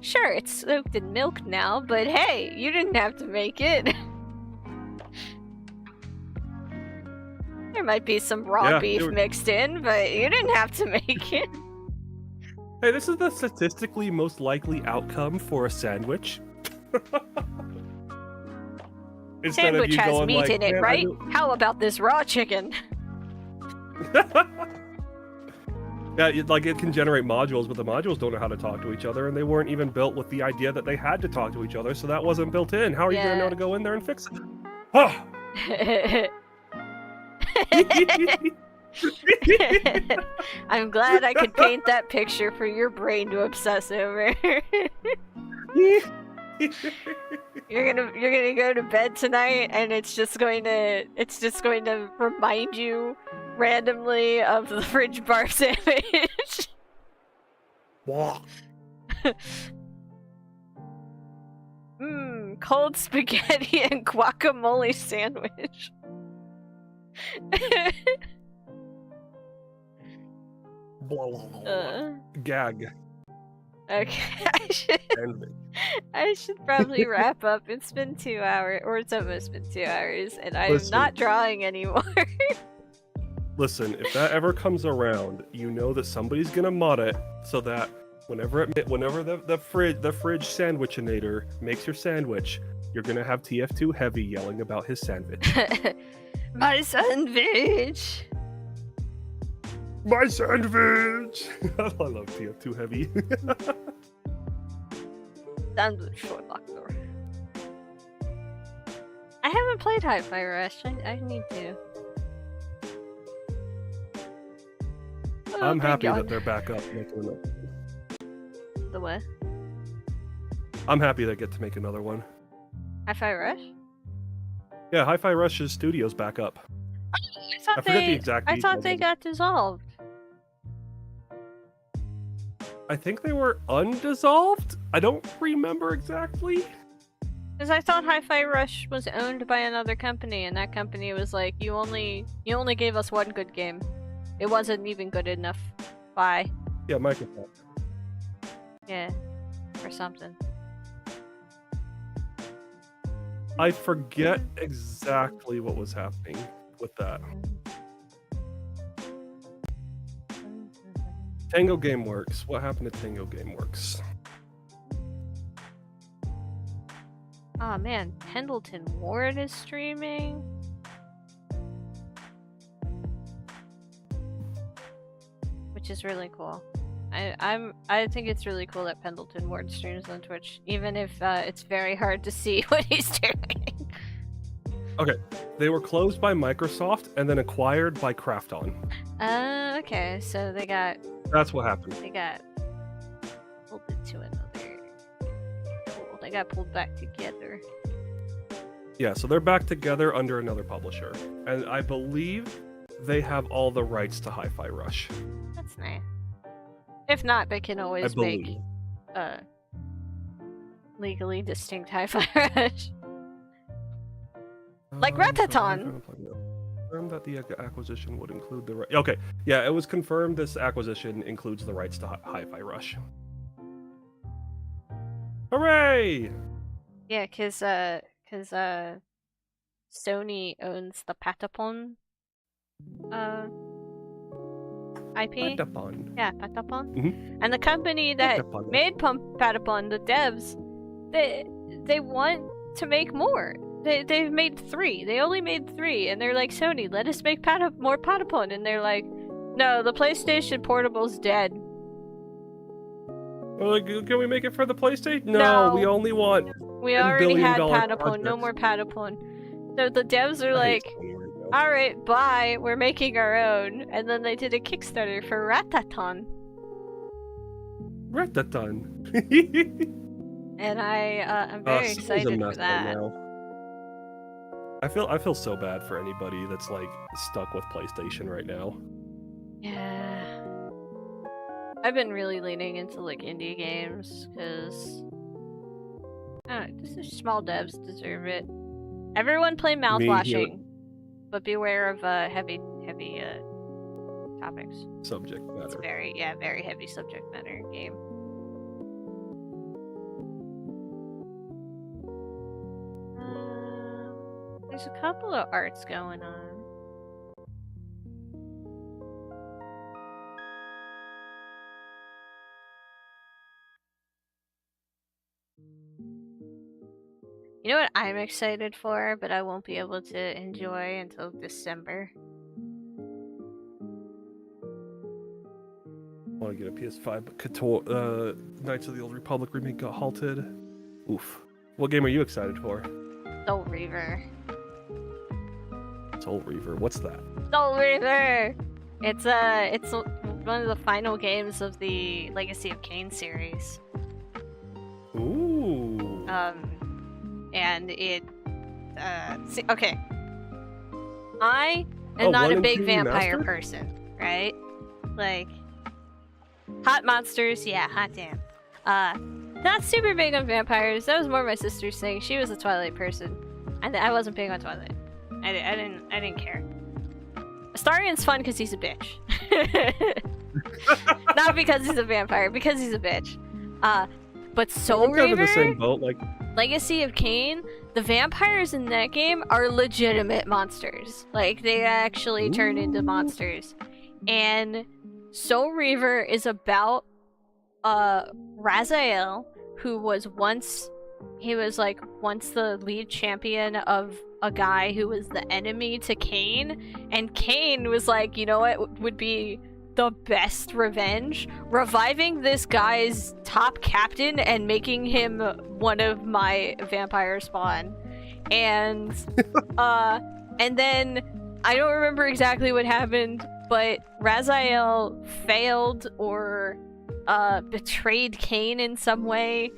Sure, it's soaked in milk now, but hey, you didn't have to make it. There might be some raw beef mixed in, but you didn't have to make it. Hey, this is the statistically most likely outcome for a sandwich. Sandwich has meat in it, right? How about this raw chicken? Yeah, like it can generate modules, but the modules don't know how to talk to each other, and they weren't even built with the idea that they had to talk to each other, so that wasn't built in. How are you going to know to go in there and fix it? Oh! I'm glad I could paint that picture for your brain to obsess over. You're gonna go to bed tonight, and it's just going to remind you randomly of the fridge bar sandwich. Cold spaghetti and guacamole sandwich. Gag. Okay, I should probably wrap up. It's been 2 hours, or it's almost been 2 hours, and I'm not drawing anymore. Listen, if that ever comes around, you know that somebody's gonna mod it so that whenever the fridge sandwichinator makes your sandwich, you're gonna have TF2 Heavy yelling about his sandwich. My sandwich! My sandwich! I love TF2 Heavy. Sandwich for doctor. I haven't played Hi-Fi Rush. I need to. Oh, I'm happy that they're back up making another. The what? I'm happy they get to make another one. Hi-Fi Rush? Yeah, Hi-Fi Rush's studio's back up. I forget the exact I thought details they of it. got dissolved. I think they were undissolved? I don't remember exactly. Because I thought Hi-Fi Rush was owned by another company, and that company was like, you only gave us one good game. It wasn't even good enough. Bye. Yeah, Microsoft. Yeah. Or something. I forget exactly what was happening with that. Tango Gameworks. What happened to Tango Gameworks? Aw, man, Pendleton Ward is streaming? Which is really cool. I think it's really cool that Pendleton Ward streams on Twitch, even if it's very hard to see what he's doing. Okay, they were closed by Microsoft and then acquired by Krafton. Okay, so they got... That's what happened. They got pulled into another... Cool, they got pulled back together. Yeah, so they're back together under another publisher, and I believe they have all the rights to Hi-Fi Rush. That's nice. If not, they can I always make believe. legally distinct Hi-Fi Rush. Like Rataton. Confirmed that the acquisition would include the right. Okay, yeah, it was confirmed this acquisition includes the rights to Hi-Fi Rush. Hooray! Yeah, cause Sony owns the Patapon IP. Patapon. Yeah, Patapon. Mhm. And the company that Patapon. made Patapon, the devs, they want to make more. They've made 3. They only made 3, and they're like, Sony, let us make more Patapon, and they're like, no, the PlayStation Portable's dead. Well, like, can we make it for the PlayStation? No. We only want. We $10 already billion had Patapon, no projects. more Patapon. So the devs are I hate like, Sony right now. alright, bye, we're making our own. And then they did a Kickstarter for Rataton. Rataton. And I'm very Sony's a excited mess for right that. now. I feel so bad for anybody that's like stuck with PlayStation right now. Yeah. I've been really leaning into like indie games because just small devs deserve it. Everyone play mouthwashing, but beware of heavy topics. Subject It's matter. very heavy subject matter game. There's a couple of arts going on. You know what I'm excited for, but I won't be able to enjoy until December? Want to get a PS5, but Knights of the Old Republic remake got halted. Oof. What game are you excited for? Soul Reaver. Soul Reaver. What's that? Soul Reaver! It's one of the final games of the Legacy of Kain series. Ooh. And it okay. I am not one a and big two vampire remastered? person, right? Like hot monsters, yeah, hot damn. Not super big on vampires. That was more my sister's thing. She was a Twilight person. I wasn't big on Twilight. I didn't care. Astarion's fun because he's a bitch. Not because he's a vampire, because he's a bitch. But Soul I'm kind of Reaver, in the same boat. Like, Legacy of Kain, the vampires in that game are legitimate monsters. Like, they actually turn into monsters. And Soul Reaver is about Raziel, who was once the lead champion of a guy who was the enemy to Kain, and Kain was like, you know what would be the best revenge? Reviving this guy's top captain and making him one of my vampire spawn. And then I don't remember exactly what happened, but Raziel failed or betrayed Kain in some way.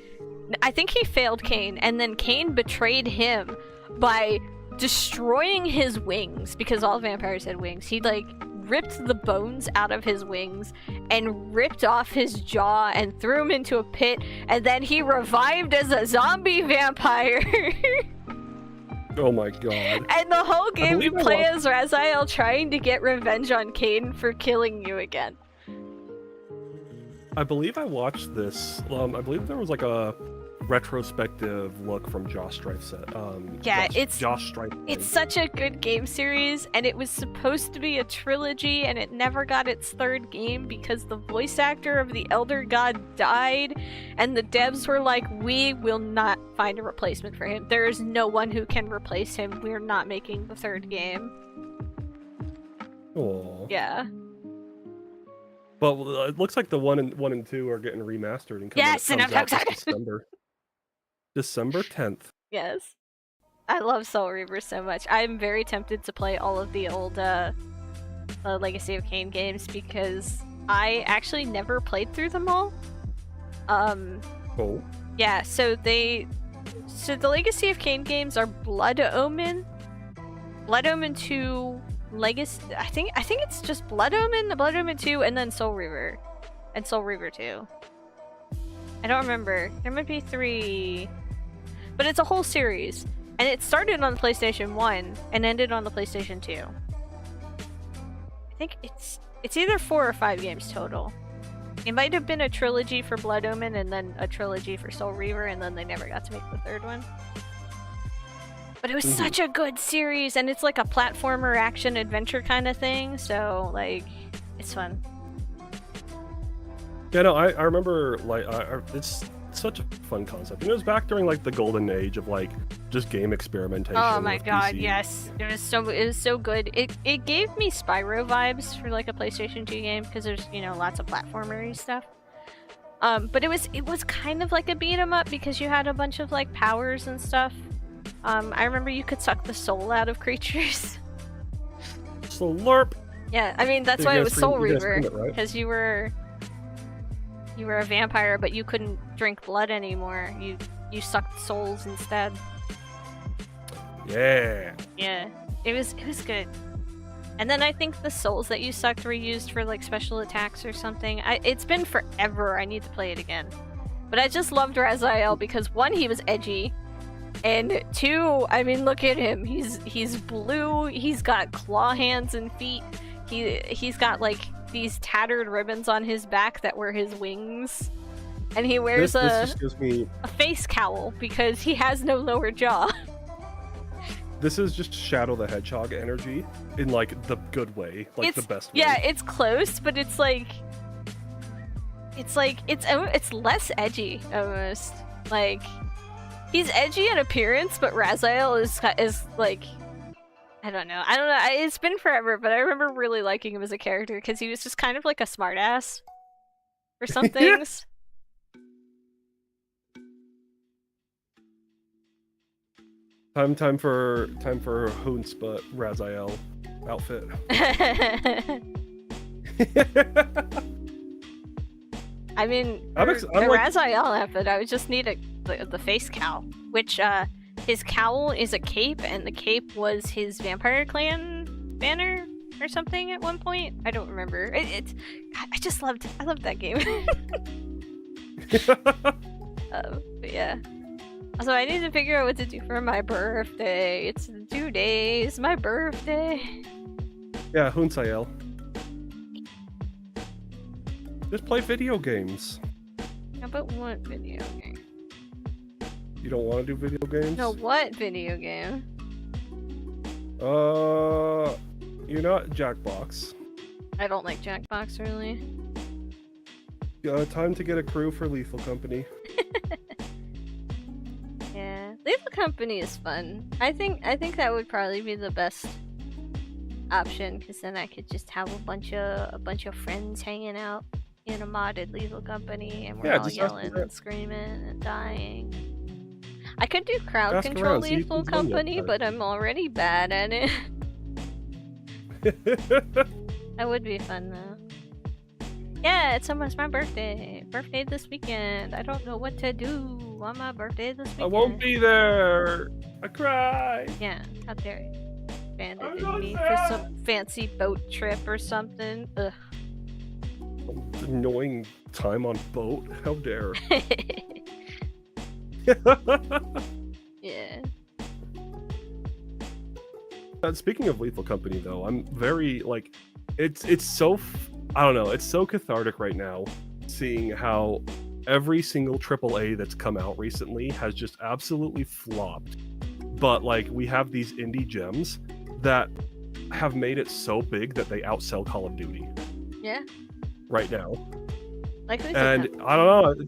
I think he failed Kain, and then Kain betrayed him by destroying his wings, because all vampires had wings. He like ripped the bones out of his wings and ripped off his jaw and threw him into a pit, and then he revived as a zombie vampire. oh my god. And the whole game you believe I play as Raziel trying to get revenge on Kain for killing you again. I believe I watched this. I believe there was like a retrospective look from Josh Strife set. Yeah, Josh Strife. It's such a good game series, and it was supposed to be a trilogy, and it never got its third game because the voice actor of the Elder God died, and the devs were like, we will not find a replacement for him. There is no one who can replace him. We're not making the third game. Oh. Yeah. But it looks like the 1 and 2 are getting remastered and Yes, and I'm comes out this excited. December. December 10th. Yes. I love Soul Reaver so much. I'm very tempted to play all of the old Legacy of Kain games because I actually never played through them all. Oh. Yeah, so So the Legacy of Kain games are Blood Omen, Blood Omen 2, Legacy. I think it's just Blood Omen, Blood Omen 2, and then Soul Reaver, and Soul Reaver 2. I don't remember. There might be 3, but it's a whole series, and it started on the PlayStation 1 and ended on the PlayStation 2. I think it's either 4 or 5 games total. It might have been a trilogy for Blood Omen and then a trilogy for Soul Reaver, and then they never got to make the 3rd one. But it was such a good series, and it's like a platformer action adventure kind of thing, so like, it's fun. Yeah, no, I remember, like, it's such a fun concept. And it was back during, like, the golden age of, like, just game experimentation. Oh my with god, PC. yes. It was so good. It gave me Spyro vibes for, like, a PlayStation 2 game, because there's, you know, lots of platformery stuff. But it was kind of like a beat 'em up, because you had a bunch of, like, powers and stuff. I remember you could suck the soul out of creatures. Slurp! Yeah, I mean, that's You why it guys was scream- Soul you guys Reaver, scream it, right? because you were a vampire, but you couldn't drink blood anymore. You sucked souls instead. Yeah. Yeah, it was good. And then I think the souls that you sucked were used for like special attacks or something. It's been forever. I need to play it again. But I just loved Raziel because 1, he was edgy, and 2, I mean, look at him. He's blue. He's got claw hands and feet. He's got like these tattered ribbons on his back that were his wings, and he wears This just gives me. a face cowl because he has no lower jaw. This is just Shadow the Hedgehog energy in like the good way, like the best way. Yeah, it's close, but it's less edgy almost. Like, he's edgy in appearance, but Raziel is like, I don't know. It's been forever, but I remember really liking him as a character because he was just kind of like a smartass for some things. Time for Hoonts, but Raziel outfit. I mean, I'm for ex- the I'm like- Raziel outfit, I would just need the face cowl, which his cowl is a cape, and the cape was his Vampire Clan banner or something at one point. I don't remember. I loved that game. But yeah. Also, I need to figure out what to do for my birthday. It's 2 days, my birthday. Yeah, Hoonsael. Just play video games. How about what video game? You don't want to do video games? No, what video game? You're not Jackbox. I don't like Jackbox, really. Time to get a crew for Lethal Company. Yeah, Lethal Company is fun. I think that would probably be the best option, because then I could just have a bunch of friends hanging out in a modded Lethal Company, and we're all just ask yelling around. and screaming and dying. I could do crowd Ask control around, see Lethal who's on your Company, side. but I'm already bad at it. That would be fun though. Yeah, it's almost my birthday. Birthday this weekend. I don't know what to do on my birthday this weekend. I won't be there. I cry. Yeah, how dare you? I'm Abandoned not me for sad. some fancy boat trip or something. Ugh. Annoying time on boat. How dare. Yeah. Speaking of Lethal Company, though, I'm very like, it's so I don't know, it's so cathartic right now, seeing how every single AAA that's come out recently has just absolutely flopped. But like, we have these indie gems that have made it so big that they outsell Call of Duty Yeah. right now, Like we and said. I don't know,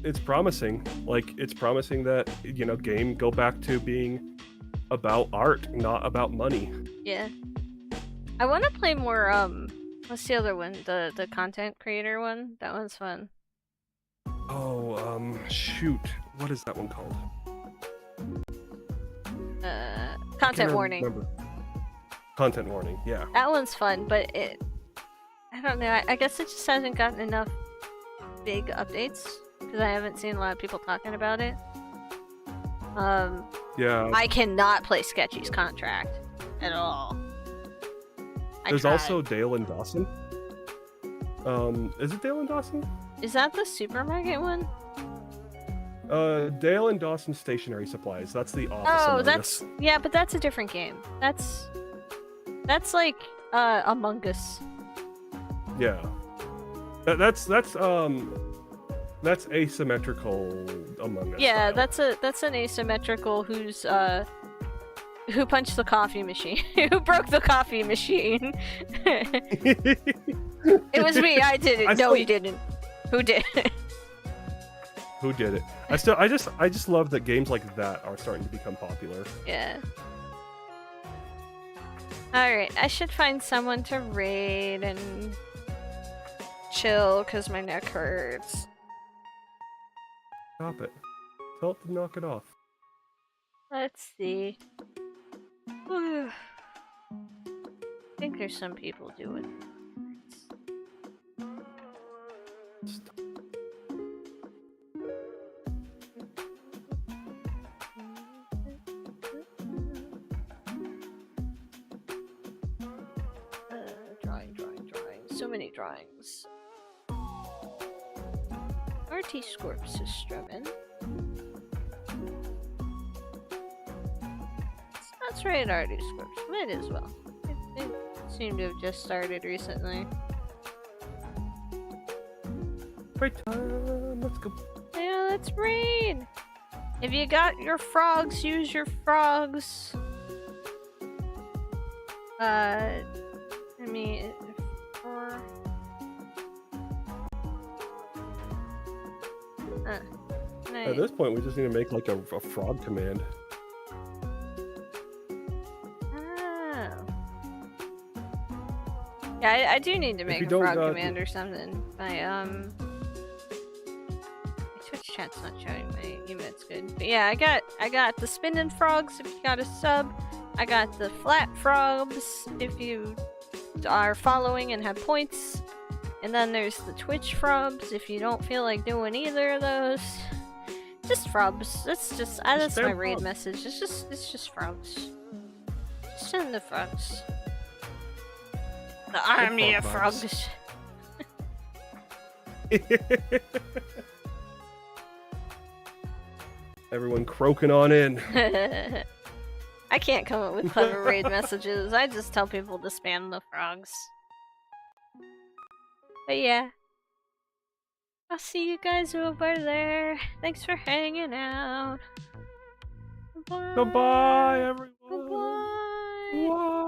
it's promising. Like, it's promising that, you know, game go back to being about art, not about money. Yeah. I want to play more, what's the other one? The content creator one? That one's fun. Oh, shoot. What is that one called? Content Can't warning. remember. Content warning, yeah. That one's fun, but I don't know. I guess it just hasn't gotten enough big updates, because I haven't seen a lot of people talking about it. Yeah. I cannot play Sketchy's contract at all. There's also Dale and Dawson. Is it Dale and Dawson? Is that the supermarket one? Dale and Dawson Stationery Supplies. That's the office. Oh, Among that's Us. yeah, but that's a different game. That's like Among Us. Yeah. That's asymmetrical Among Us. Yeah, style. that's an asymmetrical who punched the coffee machine, who broke the coffee machine. It was me. I did it. No, you didn't. Who did? Who did it? I just love that games like that are starting to become popular. Yeah. Alright, I should find someone to raid and chill because my neck hurts. Stop it. Tell it to knock it off. Let's see. I think there's some people doing it. Drawing. So many drawings. RT Scorps is strumming. That's right, RT Scorps. Might as well. It seemed to have just started recently. Right time. Let's go. Yeah, let's raid! If you got your frogs, use your frogs. I mean, for... At this point, we just need to make like a frog command. Oh. Yeah, I do need to make a frog command or something. My Twitch chat's not showing my emotes good. But yeah, I got the spinning frogs if you got a sub. I got the flat frogs if you are following and have points. And then there's the Twitch frobs if you don't feel like doing either of those. Just frobs. That's my raid message. It's just frogs. Send the frogs. The army of frogs. Everyone croaking on in. I can't come up with clever raid messages. I just tell people to spam the frogs. But yeah. I'll see you guys over there. Thanks for hanging out. Bye. Goodbye, everyone. Goodbye. Bye.